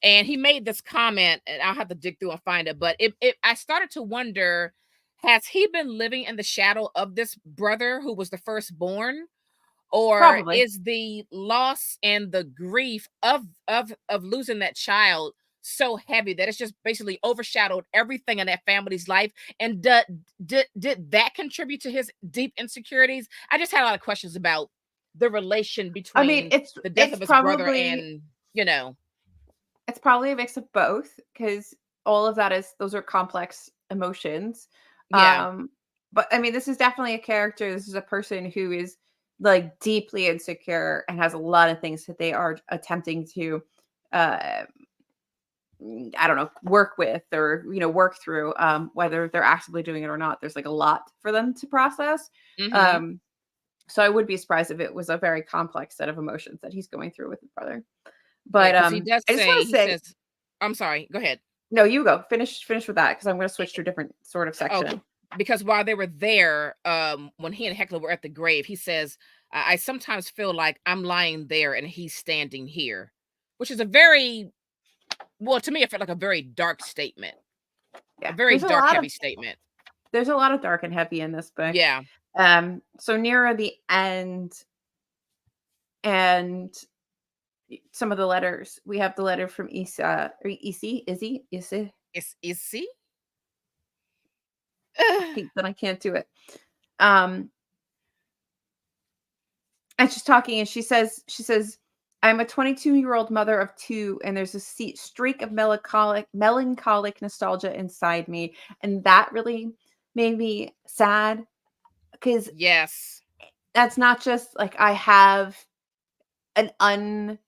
And he made this comment, and I'll have to dig through and find it. But I started to wonder, has he been living in the shadow of this brother who was the firstborn? Or Probably. is the loss and the grief of losing that child so heavy that it's just basically overshadowed everything in that family's life? And did that contribute to his deep insecurities? I just had a lot of questions about the relation I mean, between the death of his brother and, you know. it's probably a mix of both, because all of that those are complex emotions. Yeah. But I mean, this is definitely a character. This is a person who is like deeply insecure and has a lot of things that they are attempting to uh I don't know, work with, or work through, whether they're actively doing it or not. There's like a lot for them to process. Mm-hmm. Um, so I would be surprised if it was a very complex set of emotions that he's going through with his brother. Yeah, But because he does I just want say, to he say, says, I'm sorry, go ahead. no, you go finish with that, because I'm going to switch to a different sort of Oh, section. because while they were there, when he and Heckler were at the grave, he says, I sometimes feel like I'm lying there and he's standing here, which is a very, well, to me, it felt like a very dark statement, a Yeah, very dark, heavy statement. there's a lot of dark and heavy in this book. Yeah. So nearer the end, and some of the letters, we have the letter from Isa, or Izzy. Is he? Then I can't do it. Um, and she's talking, and she says, I'm a 22-year-old mother of two, and there's a streak of melancholic nostalgia inside me. And that really made me sad, because Yes. that's not just like I have an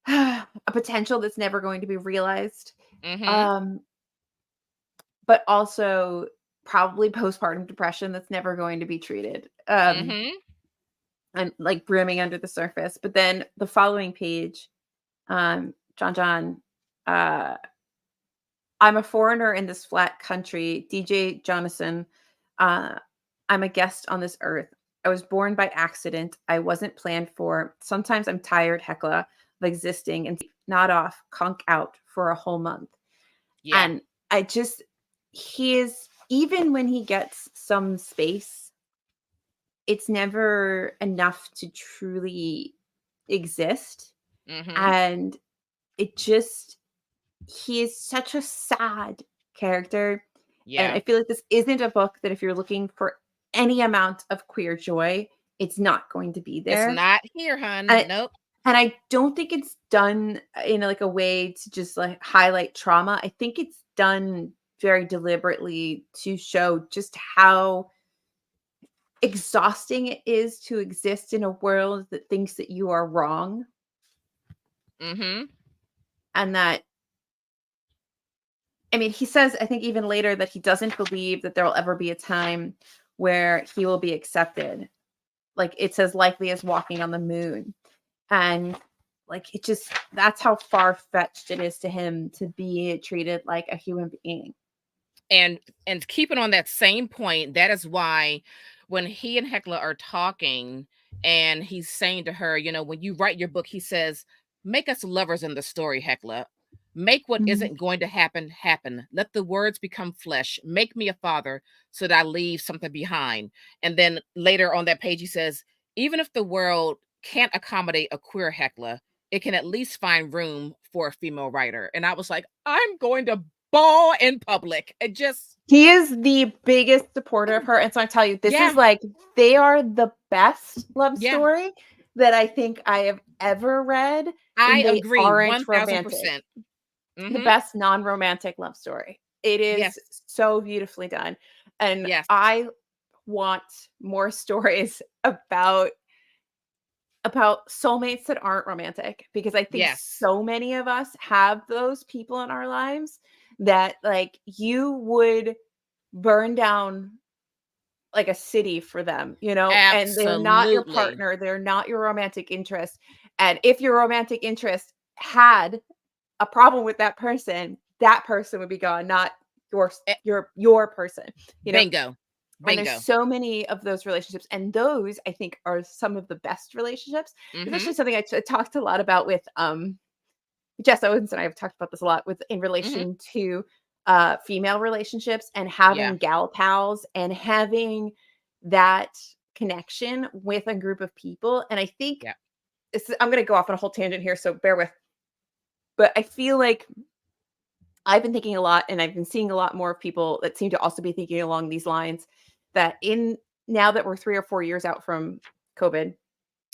a potential that's never going to be realized. Mm-hmm. Um, but also probably postpartum depression that's never going to be treated. Mm-hmm. And like brimming under the surface. But then the following page, John, uh, I'm a foreigner in this flat country. DJ Jonathan, uh, I'm a guest on this earth. I was born by accident. I wasn't planned for. Sometimes I'm tired, Hecla, of existing and not off, conk out for a whole month. Yeah. And I just, he is, even when he gets some space, it's never enough to truly exist. Mm-hmm. And it just, he is such a sad character. And I Yeah. feel like this isn't a book that, if you're looking for any amount of queer joy, it's not going to be It's there. not here, hun. And, Nope. and I don't think it's done in like a way to just like highlight trauma. I think it's done very deliberately to show just how exhausting it is to exist in a world that thinks that you are wrong, Mm-hmm. and that, I mean, he says, I think even later, that he doesn't believe that there will ever be a time where he will be accepted. Like, it's as likely as walking on the moon. And like, it just, that's how far fetched it is to him to be treated like a human being. And keeping on that same point, that is why when he and Hecla are talking and he's saying to her, when you write your book, he says, make us lovers in the story, Hecla. Make what Mhm. isn't going to happen happen. Let the words become flesh. Make me a father so that I leave something behind. And then later on that page, he says, even if the world can't accommodate a queer Hecla, it can at least find room for a female writer. And I was like, I'm going to bawl in public. It just, He is the biggest supporter of her. And so I tell you, this yeah, is like, they are the best love yeah. story that I think I have ever read. I And they agree aren't romantic. 1000%. The Mm-hmm. best non-romantic love story. It is Yes, so beautifully done. And yes, I want more stories about soulmates that aren't romantic, because I think yes. so many of us have those people in our lives that like you would burn down like a city for them, and they're not your Absolutely. partner, they're not your romantic interest. And if your romantic interest had a problem with that person would be gone, not your Eh, your person, you know? bingo. And there's Bingo. so many of those relationships, and those I think are some of the best relationships. It's Mhm. actually something I talked a lot about with Jess Owens, and I have talked about this a lot with in Mhm. relation to female relationships and Yeah. having gal pals and having that connection with a group of people. And I think Yeah. I'm going to go off on a whole tangent here, so bear with. But I feel like I've been thinking a lot, and I've been seeing a lot more of people that seem to also be thinking along these lines, that in now that we're 3 or 4 years out from COVID,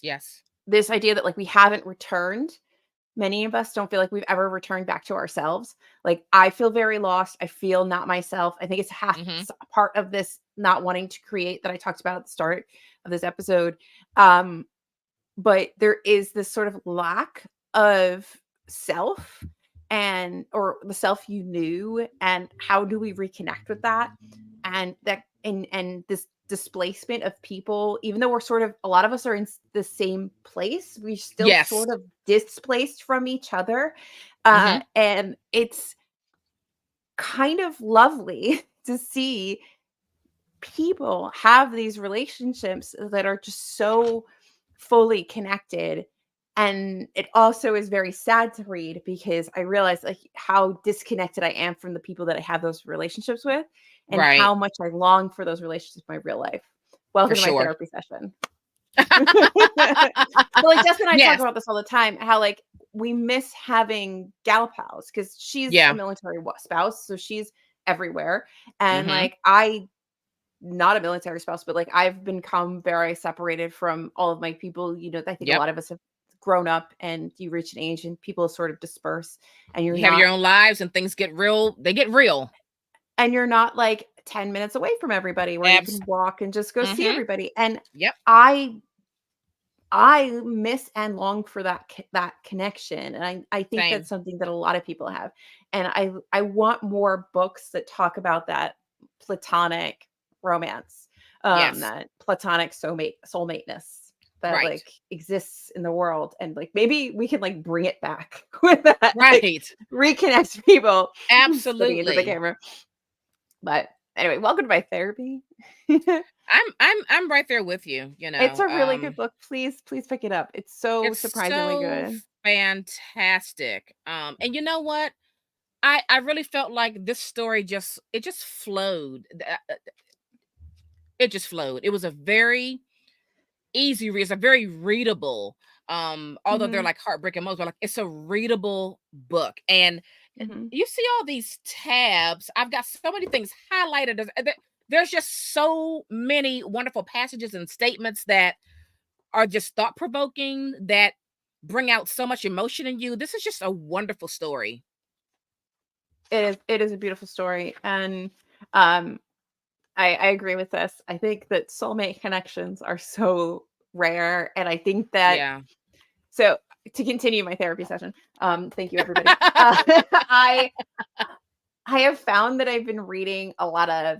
Yes. this idea that, like, we haven't returned, many of us don't feel like we've ever returned back to ourselves. Like, I feel very lost. I feel not myself. I think it's half Mhm. part of this not wanting to create that I talked about at the start of this episode. Um, but there is this sort of lack of self, and or the self you knew, and how do we reconnect with that? And that and this displacement of people, even though we're sort of a lot of us are in the same place, we still Yes. sort of displaced from each other. Mhm. And it's kind of lovely to see people have these relationships that are just so fully connected. And it also is very sad to read because I realize, like, how disconnected I am from the people that I have those relationships with, and Right. how much I long for those relationships in my real life. For Welcome to my sure. therapy session. But like Jess and I talk Yes. about this all the time, how like we miss having gal pals because she's a Yeah. military spouse, so she's everywhere. And Mhm. like I not a military spouse, but like I've become very separated from all of my people. I think a Yep. lot of us have grown up, and you reach an age and people sort of disperse, and You have your own lives and things get real. They get real. you're not like 10 minutes away from everybody where you Abs can walk and just go see Mhm. everybody. And Yep. I I miss and long for that connection, and I think that's Same. something that a lot of people have. And I want more books that talk about that platonic romance, Yes. that platonic soulmateness that Right. like exists in the world, and like maybe we can like bring it back with that, like Right. reconnect people. Spitting into the Absolutely. camera. But anyway, welcome to my therapy. I'm right there with you, It's a really good book. Please pick it up. It's so it's surprisingly so good. fantastic. And you know what? I really felt like this story just flowed. It just flowed. It was a very easy read. It's a very readable. Although they're Mhm, like heartbreaking moments, but like it's a readable book. And mhm. you see all these tabs. I've got so many things highlighted. There's just so many wonderful passages and statements that are just thought provoking, that bring out so much emotion in you. This is just a wonderful story. It is a beautiful story, and, um, I agree with this. I think that soulmate connections are so rare, and I think that Yeah. so to continue my therapy session, thank you everybody. I I have found that I've been reading a lot of,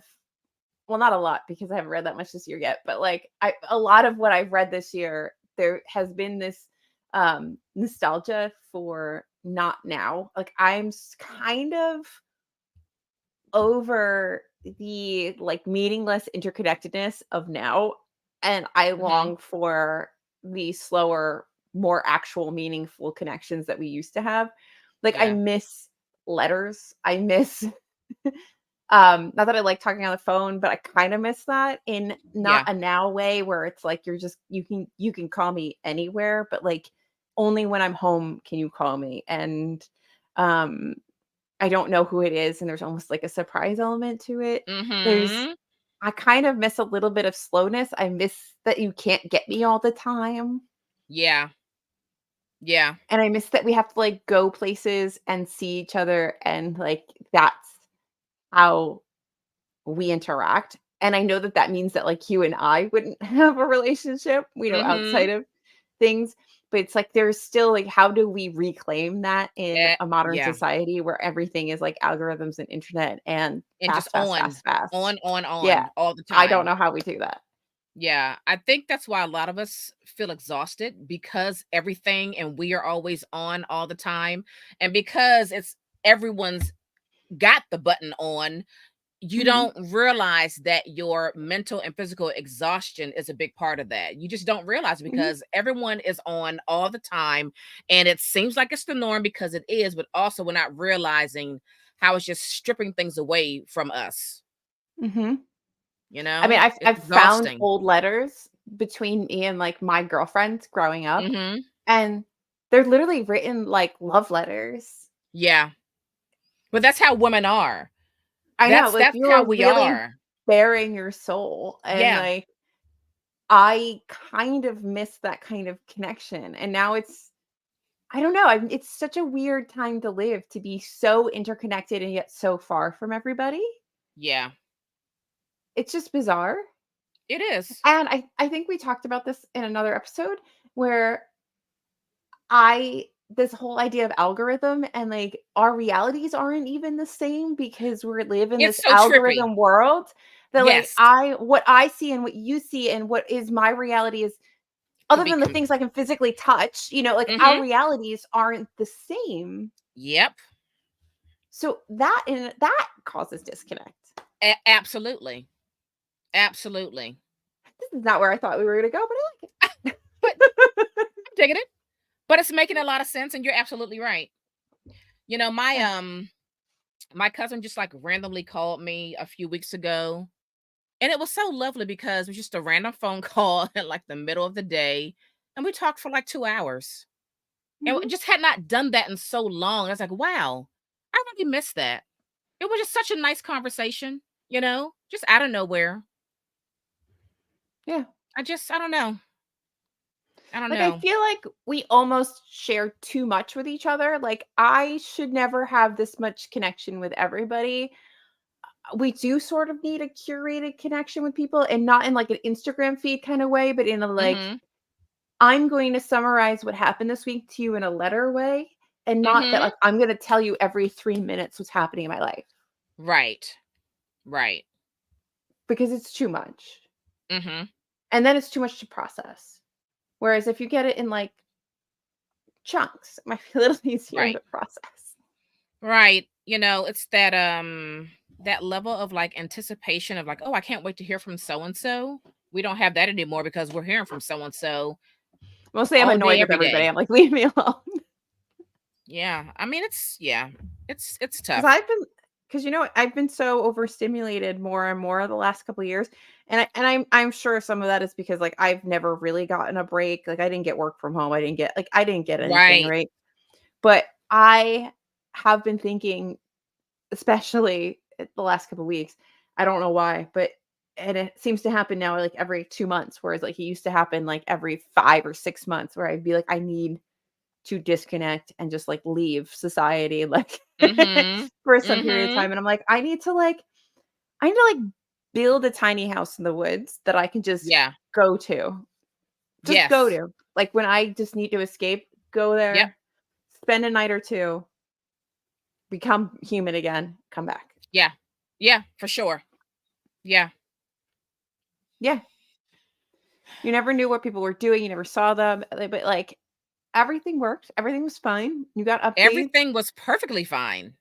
well, not a lot because I haven't read that much this year yet, but like a lot of what I've read this year, there has been this nostalgia for not now. Like kind of over the like meaningless interconnectedness of now, and I Mhm. long for the slower, more actual meaningful connections that we used to have. Like I Yeah. miss letters. I miss not that I like talking on the phone, but I kind of miss that in not Yeah. a now way where it's like you can call me anywhere, but like only when I'm home can you call me. And um I don't know who it is, and there's almost like a surprise element to it. There's Mhm. I kind of miss a little bit of slowness. I miss that you can't get me all the time. Yeah. Yeah. And I miss that we have to like go places and see each other, and like that's how we interact. And I know that that means that like you and I wouldn't have a relationship, outside Mhm. of things. But it's like there's still like, how do we reclaim that in a modern Yeah. society where everything is like algorithms and internet and And just fast, fast, fast, fast? Yeah. on all the I don't time. know how we do that. Yeah, I think that's why a lot of us feel exhausted, because everything and we are always on all the time. And because it's everyone's got the button on, you Mhm. don't realize that your mental and physical exhaustion is a big part of that. You just don't realize it Mhm. because everyone is on all the time, and it seems like it's the norm because it is, but also we're not realizing how it's just stripping things away from us. Mhm. You I mean, know, it's I've found exhausting. old letters between me and, like, my girlfriends growing up, Hmm. and they're literally written like love letters. Yeah, but that's how women are. I know, like, That's you how were we really are. bearing your soul, and, Yeah, like, I kind of miss that kind of connection, and now it's I don't know, it's such a weird time to live, to be so interconnected and yet so far from everybody. yeah, It's just bizarre, it is. and I think we talked about this in another episode where I this whole idea of algorithm and, like, our realities aren't even the same because we live in It's this so trippy. algorithm world that, like, Yes, I what I see and what you see and what is my reality is can other be. than the things I can physically touch, like, our Hmm. realities aren't the same. Yep, So that causes disconnect. absolutely, absolutely. This is not where I thought we were gonna go, but I like But it. I'm digging it. But it's making a lot of sense, and you're absolutely right. You know, Yeah. my cousin just like randomly called me a few weeks ago, and it was so lovely because it was just a random phone call in like the middle of the day, and we talked for like 2 hours, and we Mhm. just had not done that in so long. I was like, wow, I really missed that. It was just such a nice conversation, just out of nowhere. Yeah. I don't know. I don't Like, I know. feel like we almost share too much with each other. Like, I should never have this much connection with everybody. We do sort of need a curated connection with people and not in like an Instagram feed kind of way, but in a like, Mhm. I'm going to summarize what happened this week to you in a letter way. And not that Mhm. like I'm going to tell you every 3 minutes what's happening in my life Right. Right. because it's too much. Mhm. And then it's too much to process. Whereas if you get it in like chunks, it might be a little easier Right. to process. Right. It's that level of like anticipation of like, oh, I can't wait to hear from so and so. We don't have that anymore because we're hearing from so and so Mostly I'm all annoyed day, with every everybody. day. I'm like, leave me alone. Yeah. I mean, it's 'Cause tough. I've been so overstimulated more and more the last couple of years, and I'm sure some of that is because, like, I've never really gotten a break, like, I didn't get work from home, I didn't get anything, Right. right? But I have been thinking, especially the last couple of weeks, I don't know why, but and it seems to happen now, like, every 2 months, whereas, like, it used to happen, like, every 5 or 6 months where I'd be like, "I need to disconnect and just, like, leave society, like, Mhm. for some period of Mhm. time, and I'm like, I need to, like, build a tiny house in the woods that I can just Yeah. go to. Just go Yes. to. Like, when I just need to escape, go Yep. there, spend a night or 2, become human again, come back. Yeah. Yeah, for sure. Yeah. Yeah. You never knew what people were doing, you never saw them, but, like, everything worked, everything was fine, you got updates, Everything was perfectly fine.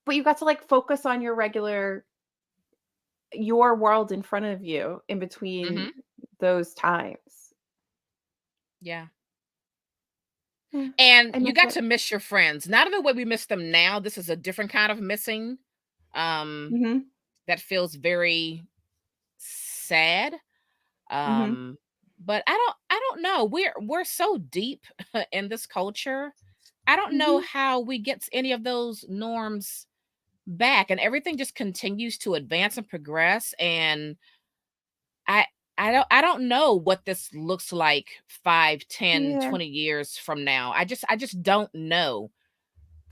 but you got to, like, focus on your world in front of you in between Mhm. those times. Yeah. Yeah, And I you miss got it. to miss your friends. Not in the way we miss them now. This is a different kind of missing. Um, Mhm, that feels very sad. mhm. Um, but I don't know. We're so deep in this culture. I don't know Mhm. how we get any of those norms back, and everything just continues to advance and progress. And I I don't know what this looks like 5, 10, Yeah. 20 years from now. I just don't know.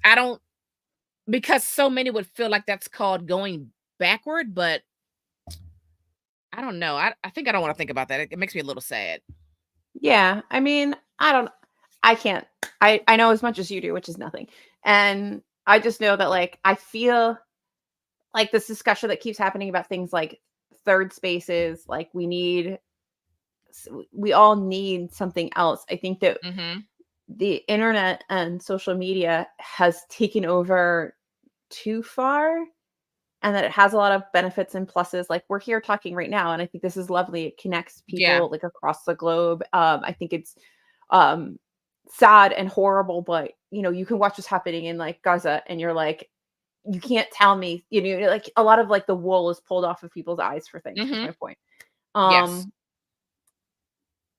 I don't, because so many would feel like that's called going backward, but I don't know. I think I don't want to think about that. It makes me a little sad. Yeah, I mean, I can't. I know as much as you do, which is nothing. And I just know that, like, I feel like this discussion that keeps happening about things like third spaces, like, we all need something else. I think that Mhm. the internet and social media has taken over too far, and that it has a lot of benefits and pluses. Like we're here talking right now, and I think this is lovely. It connects Yeah. people like across the globe. I think it's um sad and horrible, but you can watch what's happening in like Gaza, and you're like, you can't tell me, like a lot of like the wool is pulled off of people's eyes for things. Is Mm-hmm. my point. Yes. Um,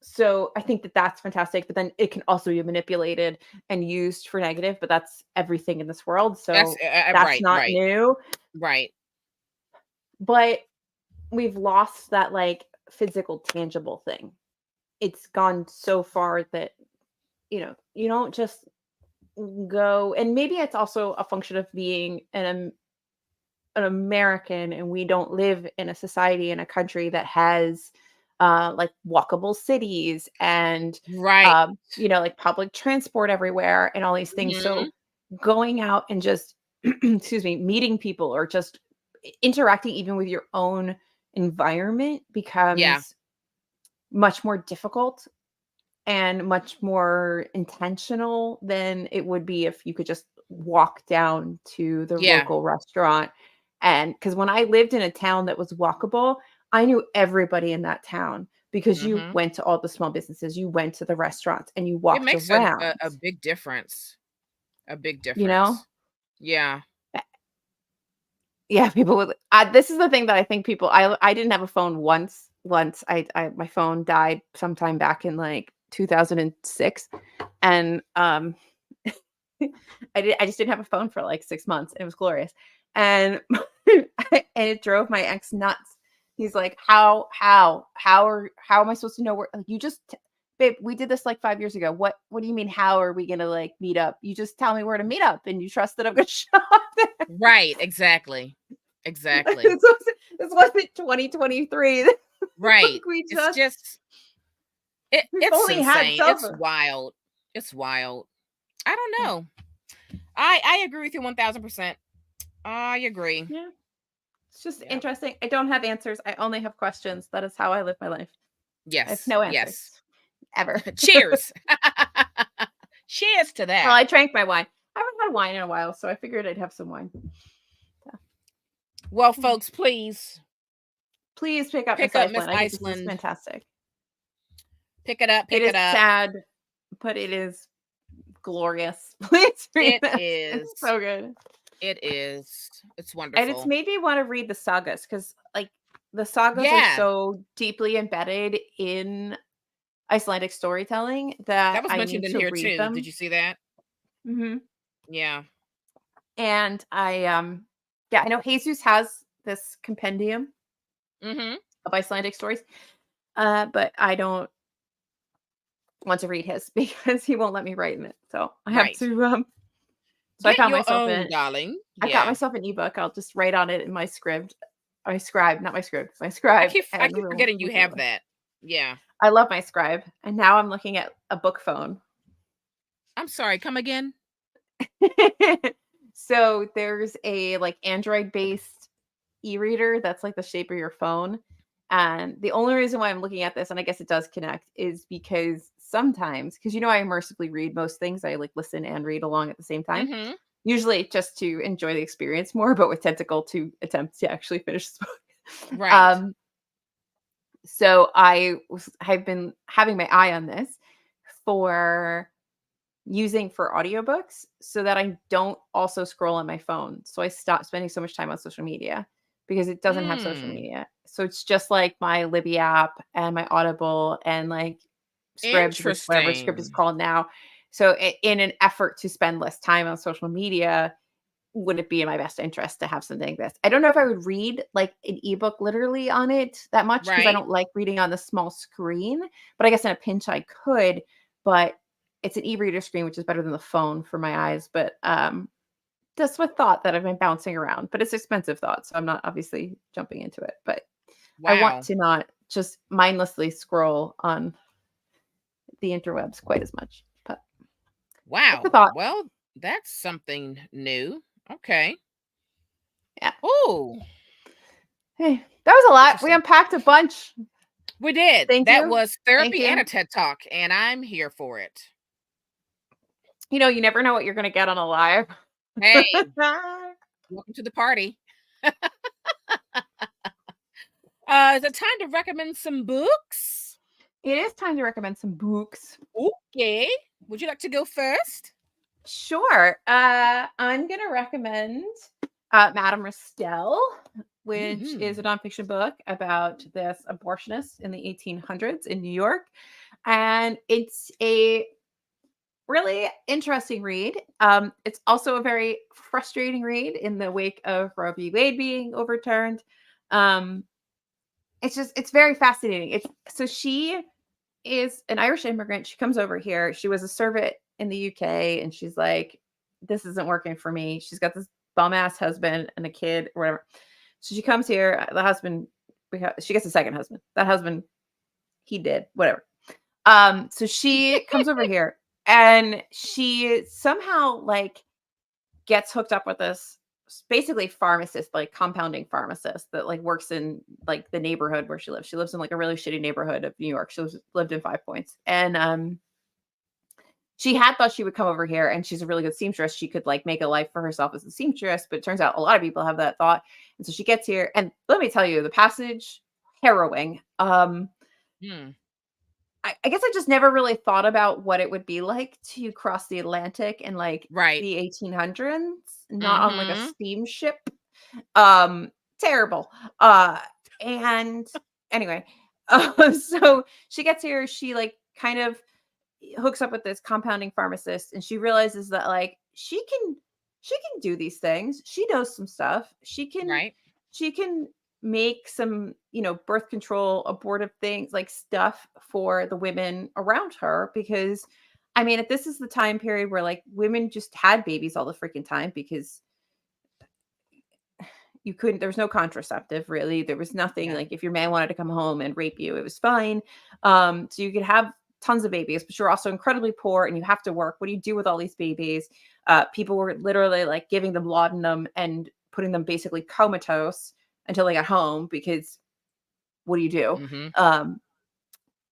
so I think that that's fantastic, but then it can also be manipulated and used for negative. But that's everything in this world, That's so that's right, not right, new. right. But we've lost that like physical, tangible thing. It's gone so far that you don't just go, and maybe it's also a function of being an American, and we don't live in a society in a country that has like walkable cities and Right. like public transport everywhere and all these things. Mhm. So going out and just excuse me, meeting people or just interacting even with your own environment Yeah. becomes much more difficult and much more intentional than it would be if you could just walk down to the Yeah. local restaurant. And because when I lived in a town that was walkable, I knew everybody in that town because you Mhm. went to all the small businesses, you went to the restaurants, and you It walked makes a around, a big difference. A big you know? difference. Yeah. Eh, Yeah, people would. This is the thing that I think people. I didn't have a phone once. Once I my phone died sometime back in like 2006, and I just didn't have a phone for like 6 months. It was glorious. And and it drove my ex nuts. He's like, how am I supposed to know where, like, you just babe, we did this like 5 years ago. What do you mean how are we going to like meet up? You just tell me where to meet up and you trust that I'm going to show up there. Right, exactly. Exactly. This wasn't 2023. Right. Like we It's just just we've it's only had insane. cell It's phones. wild. It's wild. I don't Yeah. know. I agree with you 1000%. I agree. Yeah. It's just Yeah. interesting. I don't have answers. I only have questions. That is how I live my life. I have Yes. no answers Yes. ever. Cheers. Cheers to Well, that. I drank my wine. I haven't had wine in a while, so I figured I'd have some wine. So, Well, yeah. folks, please Please pick up Miss pick up Miss Iceland. I think this is Iceland. fantastic. Pick it up. It Pick is it up. sad, but it is glorious. Please read It this. is. It's so good. It is. It's And it's wonderful. made me want to read the sagas because, like, the sagas are Yeah. so deeply embedded in Icelandic storytelling that That was I mentioned need in to here read too. Did them. you see that? Mhm. Yeah. And yeah, I know Jesus has this compendium Mhm. of Icelandic stories, but I don't want to read his because he won't let me write in it. So I have Right. to so Get your own, darling. I got Yeah. myself an ebook. I'll just write on it in my script. My scribe, not my script, my scribe, I and keep we'll forgetting you do have it. that. Yeah. I love my scribe, and now I'm looking at a book phone. I'm sorry. Come again? So there's a like Android based e-reader that's like the shape of your phone. And the only reason why I'm looking at this, and I guess it does connect, is because sometimes, because I immersively read most things, I like listen and read along at the same time. Mhm. Usually just to enjoy the experience more, but with Tentacle to attempt to actually finish this book. Right. So I've been having my eye on this for using for audiobooks so that I don't also scroll on my phone. So I stop spending so much time on social media because it doesn't have social Mm. media. So it's just like my Libby app and my Audible and like Scribd, which whatever Scribd is Interesting. called now. So in an effort to spend less time on social media, would it be in my best interest to have something like this? I don't know if I would read like an ebook literally on it that much because I Right. don't like reading on the small screen, but I guess in a pinch I could, but it's an e-reader screen, which is better than the phone for my eyes. But just with thought that I've been bouncing around, but it's expensive thought, so I'm not obviously jumping into it. But I want Wow. to not just mindlessly scroll on the interwebs quite as much. But that's a Wow. thought. Well, that's something new. Okay. Yeah. Oh, Hey, that was a lot. We interesting. unpacked a bunch. We did. Thank That you. was Thank therapy and you. a TED Talk, and I'm here for it. You never know what you're gonna get on a live. Hey, welcome to the party. Is it time to recommend some books? It is time to recommend some books. Okay. Would you like to go first? Sure. I'm gonna recommend Madame Restell, which is a nonfiction book about this abortionist in the 1800s in New York. And it's a really interesting read. It's also a very frustrating read in the wake of Roe v. Wade being overturned. Um, it's very fascinating. She is an Irish immigrant. She comes over here. She was a servant in the UK, and she's like, "This isn't working for me." She's got this bum ass husband and a kid, or whatever. So she comes here. The husband, she gets a second husband. That husband, he did whatever. So she comes over here, and she somehow like gets hooked up with this basically pharmacist, like compounding pharmacist that like works in like the neighborhood where she lives. She lives in like a really shitty neighborhood of New York. Lived in Five Points. And she had thought she would come over here, and she's a really good seamstress. She could like make a life for herself as a seamstress, but it turns out a lot of people have that thought. And so she gets here, and let me tell you, the passage, harrowing. I guess I just never really thought about what it would be like to cross the Atlantic in like Right. the 1800s, not on like a Mhm. steamship. Terrible. And anyway, so she gets here, she like kind of hooks up with this compounding pharmacist, and she realizes that like she can do these things. She knows some stuff. Right. She can make some, birth control, abortive things, like stuff for the women around her, because I mean, if this is the time period where like women just had babies all the freaking time because you couldn't, there was no contraceptive really. There was nothing, Yeah. like if your man wanted to come home and rape you, it was fine. So you could have tons of babies, but you're also incredibly poor and you have to work. What do you do with all these babies? People were literally like giving them laudanum and putting them basically comatose until they got home, because what do you do? Mhm. Um,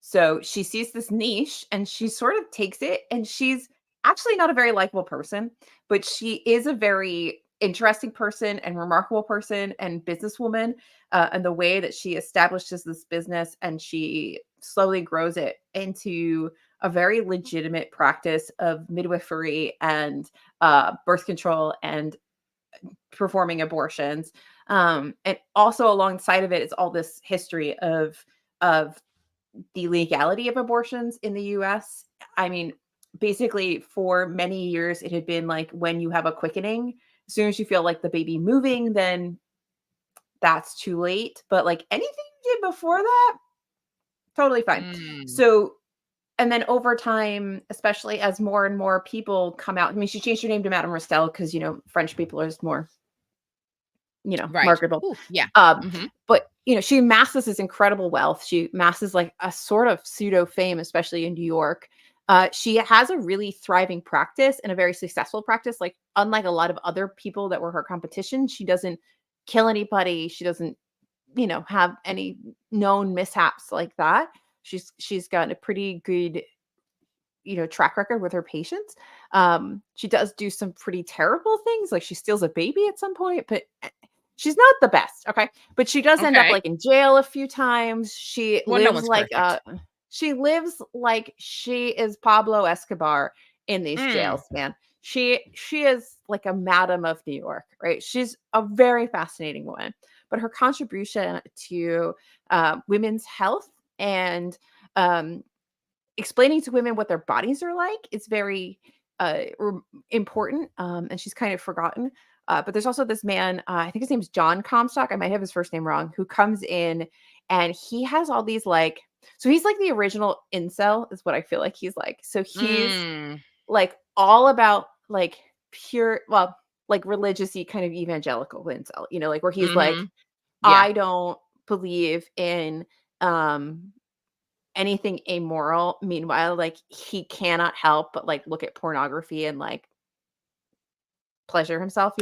so she sees this niche and she sort of takes it, and she's actually not a very likable person, but she is a very interesting person and remarkable person and businesswoman. And the way that she establishes this business and she slowly grows it into a very legitimate practice of midwifery and birth control and performing abortions. And also alongside of it is all this history of the legality of abortions in the US. I mean, basically, for many years, it had been like when you have a quickening, as soon as you feel like the baby moving, then that's too late. But like anything you did before that, totally fine. Mm. So, and then over time, especially as more and more people come out, I mean, she changed her name to Madame Restell because, French people are just more, Right. marketable. Ooh, yeah. Um, Mhm. but she amasses this incredible wealth. She amasses like a sort of pseudo fame, especially in New York. She has a really thriving practice and a very successful practice. Like unlike a lot of other people that were her competition, she doesn't kill anybody. She doesn't, have any known mishaps like that. She's got a pretty good, track record with her patients. She does do some pretty terrible things, like she steals a baby at some point, but she's not the best, okay? But she does end up, Okay. like, in jail a few times. Well, no one's perfect. She lives like she is Pablo Escobar in these Mm. jails, man. She is like a madam of New York, right? She's a very fascinating woman, but her contribution to, women's health and, um, explaining to women what their bodies are like is very, important, and she's kind of forgotten. But there's also this man, I think his name's John Comstock. I might have his first name wrong, who comes in and he has all these like, so he's like the original incel, is what I feel like he's like. So he's Mm. like all about like pure, well, like religiously kind of evangelical incel, like where he's like, Mhm. Yeah. I don't believe in um anything amoral. Meanwhile, like he cannot help but like look at pornography and like pleasure himself.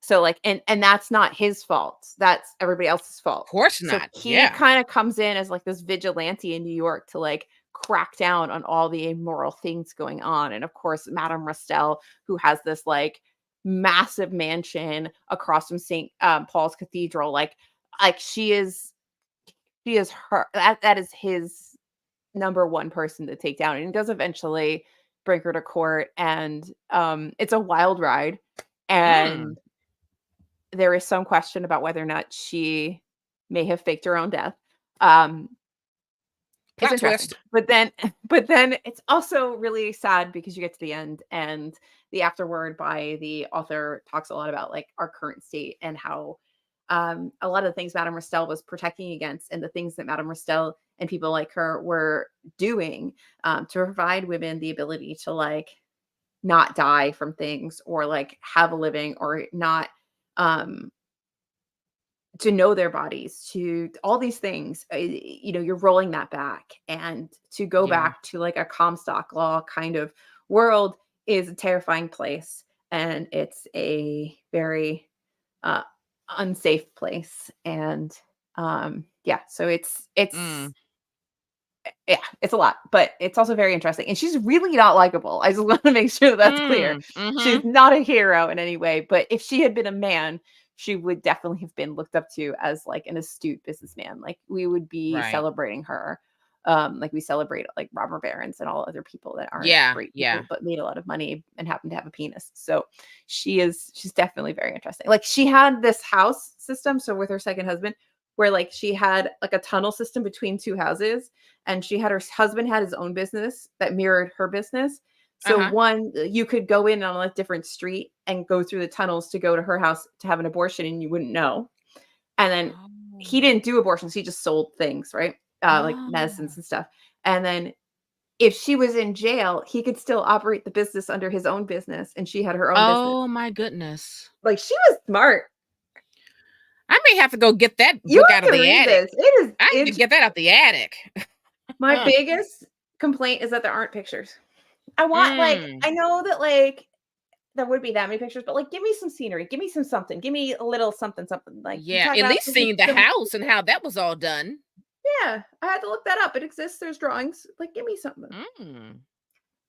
So like, and that's not his fault. That's everybody else's fault. Course So not. he Yeah. kind of comes in as like this vigilante in New York to like crack down on all the immoral things going on. And of course, Madame Restell, who has this like massive mansion across from St. Paul's Cathedral, like she is she is her that is his number one person to take down, and he does eventually bring her to court, and it's a wild ride, Mm. and there is some question about whether or not she may have faked her own death. Um, it's Plot interesting. twist. But then but then it's also really sad because you get to the end, and the afterword by the author talks a lot about, like, our current state and how, a lot of the things Madame Restell was protecting against and the things that Madame Restell and people like her were doing, to provide women the ability to, like, not die from things or, like, have a living or not, um to know their bodies, to all these things, you're rolling that back, and to go Yeah. back to like a Comstock law kind of world is a terrifying place, and it's a very uh, unsafe place, and yeah, so it's Mm. yeah, it's a lot, but it's also very interesting, and she's really not likable. I just want to make sure that's clear. Mm. She's Mhm. not a hero in any way, but if she had been a man, she would definitely have been looked up to as, like, an astute businessman. Like, we would be Right. celebrating her, like we celebrate, like, robber barons and all other people that aren't Yeah. great Yeah. people, but made a lot of money and happen to have a penis. So, she's definitely very interesting. Like, she had this house system, so with her second husband, where, like, she had, like, a tunnel system between 2 houses, and she had her husband had his own business that mirrored her business. So Uh-huh. one, you could go in on a different street and go through the tunnels to go to her house to have an abortion, and you wouldn't know. And then he Oh. didn't do abortions; he just sold things, right? Like medicines Oh. and stuff. And then if she was in jail, he could still operate the business under his own business, and she had her own business. Oh my goodness. Like, she was smart. I may have to go get that You book out of have to the read attic. this. It is I need to get that out the attic. my Huh. biggest complaint is that there aren't pictures. I want, like, Mm. I know that, like, there would be that many pictures, but, like, give me some scenery, give me some something, give me a little something, something. Like, you Yeah. talk At about least seeing the house and how that was all done. yeah, I had to look that up. It exists. There's drawings. Like, give me something. Mm.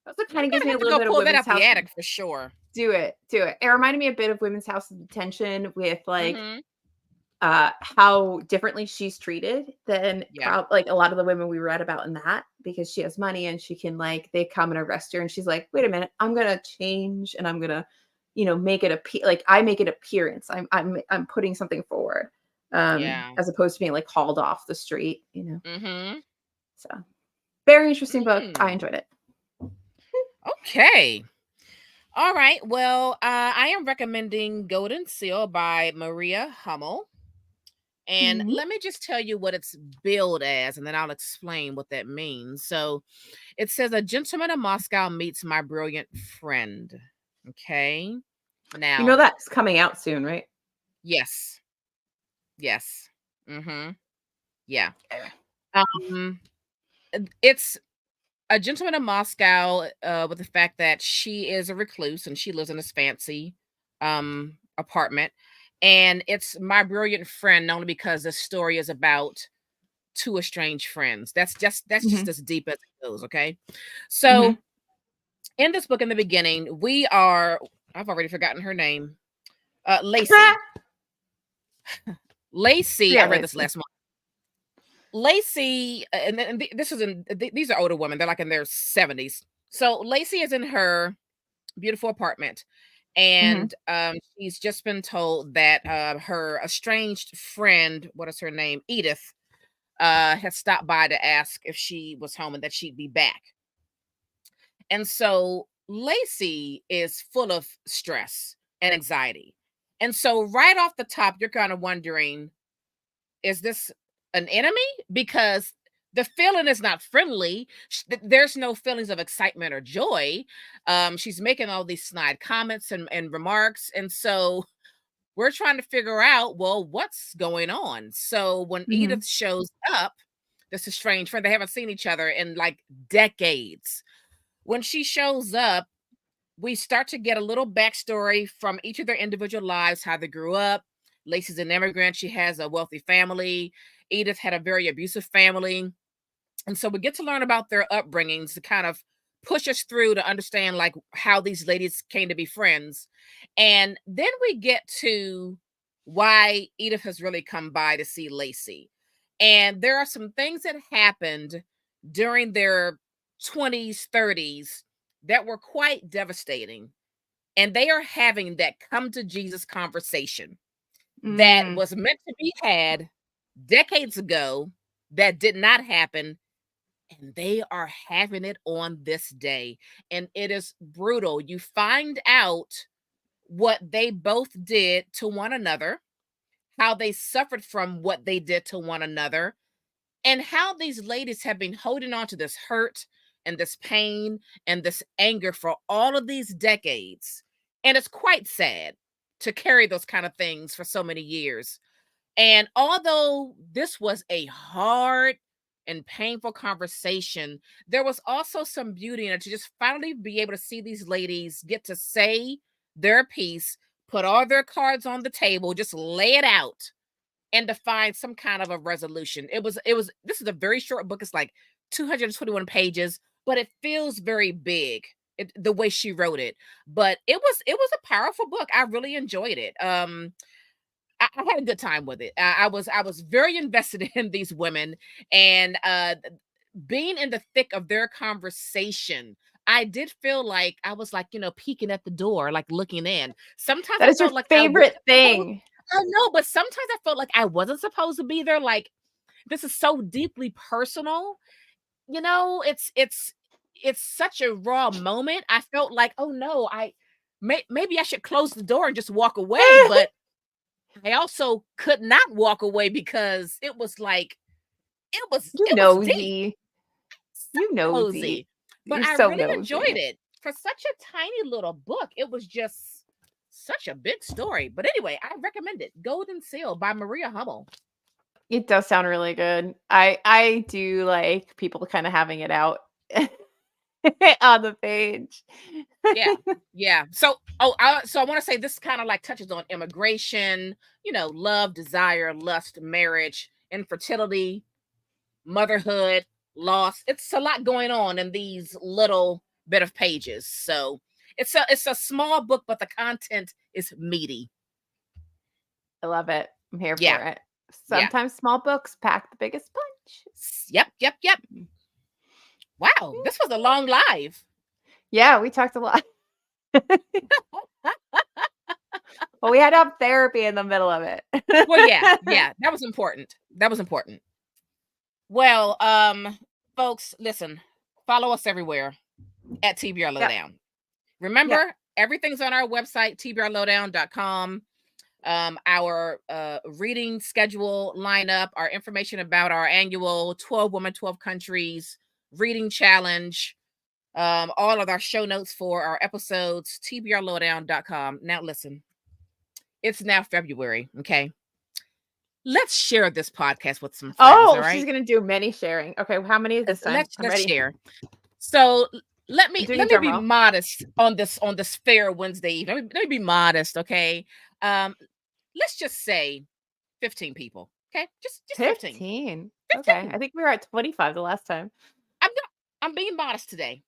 That's what I'm kind of gives gonna me a have to little go bit of pull that Women's out the House. attic for sure. Do it, do it. It reminded me a bit of Women's House of Detention with, like, Mhm. how differently she's treated than Yeah. like a lot of the women we read about in that, because she has money and she can, like, they come and arrest her and she's like, wait a minute, I'm gonna change and I'm gonna, make it like I make it appearance. I'm putting something forward. Yeah. As opposed to being, like, hauled off the street. Mhm. So very interesting book. I Mm. enjoyed it. Okay. All right. Well, I am recommending Golden Seal by Maria Hummel. And Mhm. let me just tell you what it's billed as, and then I'll explain what that means. So it says, A gentleman in Moscow meets my brilliant friend. Okay. Now, That's coming out soon, right? yes. Yes. Mm-hmm. Yeah. Yeah. Um, it's a gentleman in Moscow, with the fact that she is a recluse and she lives in this fancy apartment. And it's my brilliant friend, only because the story is about two estranged friends. That's just Mhm. as deep as it goes, okay? Mhm. So in this book in the beginning, we are I've already forgotten her name. Lacey. Lacey, I Forget read this Lacey. last month. Lacey, this is these are older women. They're like in their 70s. So Lacey is in her beautiful apartment, Mhm. and she's just been told that her estranged friend, what is her name, Edith, had stopped by to ask if she was home and that she'd be back. And so Lacey is full of stress and anxiety. And so right off the top, you're kind of wondering, is this an enemy? Because the feeling is not friendly. There's no feelings of excitement or joy. She's making all these snide comments and remarks. And so we're trying to figure out, well, what's going on? So when Mhm. Edith shows up, this is strange friend, they haven't seen each other in like decades. When she shows up, we start to get a little backstory from each of their individual lives, how they grew up. Lacey's an immigrant. She has a wealthy family. Edith had a very abusive family. And so we get to learn about their upbringings to kind of push us through to understand like how these ladies came to be friends. And then we get to why Edith has really come by to see Lacey. And there are some things that happened during their 20s, 30s that were quite devastating. And they are having that come to Jesus conversation that Mm. was meant to be had decades ago that did not happen. And they are having it on this day. And it is brutal. You find out what they both did to one another, how they suffered from what they did to one another, and how these ladies have been holding on to this hurt and this pain and this anger for all of these decades. And it's quite sad to carry those kind of things for so many years. And although this was a hard and painful conversation, there was also some beauty in it to just finally be able to see these ladies get to say their piece, put all their cards on the table, just lay it out and to find some kind of a resolution. This is a very short book. It's like 221 pages, but it feels very big. The way she wrote it, but it was a powerful book. I really enjoyed it. I had a good time with it. I was very invested in these women, and being in the thick of their conversation, I did feel like I was like, peeking at the door, like looking in. Sometimes That I is your felt like favorite thing. I know, but sometimes I felt like I wasn't supposed to be there. Like, this is so deeply personal. It's such a raw moment. I felt like, oh no, maybe I should close the door and just walk away, but I also could not walk away because it was like You it was deep, nosy. so You nosy. cozy. But You're I so really enjoyed nosy. it. For such a tiny little book, it was just such a big story. But anyway, I recommend it. Golden Seal by Maria Hummel. It does sound really good. I do like people kind of having it out on the page. Yeah. Yeah. So I want to say this kind of like touches on immigration, love, desire, lust, marriage, infertility, motherhood, loss. It's a lot going on in these little bit of pages. So it's a small book, but the content is meaty. I love it. I'm here Yeah. for it. Yeah. Sometimes small books pack the biggest punch. Yep. Yep. Yep. Wow. This was a long live. Yeah, we talked a lot. Well, we had to have therapy in the middle of it. Well, yeah. Yeah. That was important. That was important. Well, folks, listen, follow us everywhere at TBR Lowdown. Yep. Remember, everything's on our website, tbrlowdown.com. Our reading schedule lineup, our information about our annual 12 Women, 12 Countries reading challenge, all of our show notes for our episodes, tbrlowdown.com. Now, listen, it's now February, okay? Let's share this podcast with some friends, all right? She's gonna do many sharing. Okay, how many this time? Let's I'm ready. share. So let me doing a be drum roll. modest on this fair Wednesday evening. Let me be modest, okay? Let's just say 15 people, okay? Just 15. 15. Okay, I think we were at 25 the last time. I'm being modest today.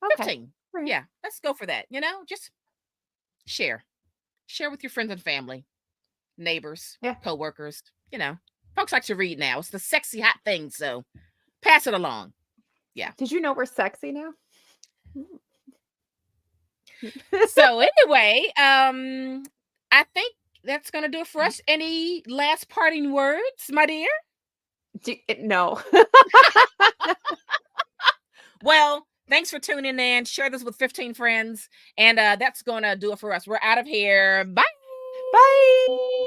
Okay. 15. Right. Yeah, let's go for that. Just share with your friends and family, neighbors, co-workers. Folks like to read now. It's the sexy hot thing, so pass it along. Yeah. Did you know we're sexy now? So anyway, I think that's gonna do it for us. Any last parting words, my dear? No. Well, thanks for tuning in. Share this with 15 friends, and that's gonna do it for us. We're out of here. Bye. Bye.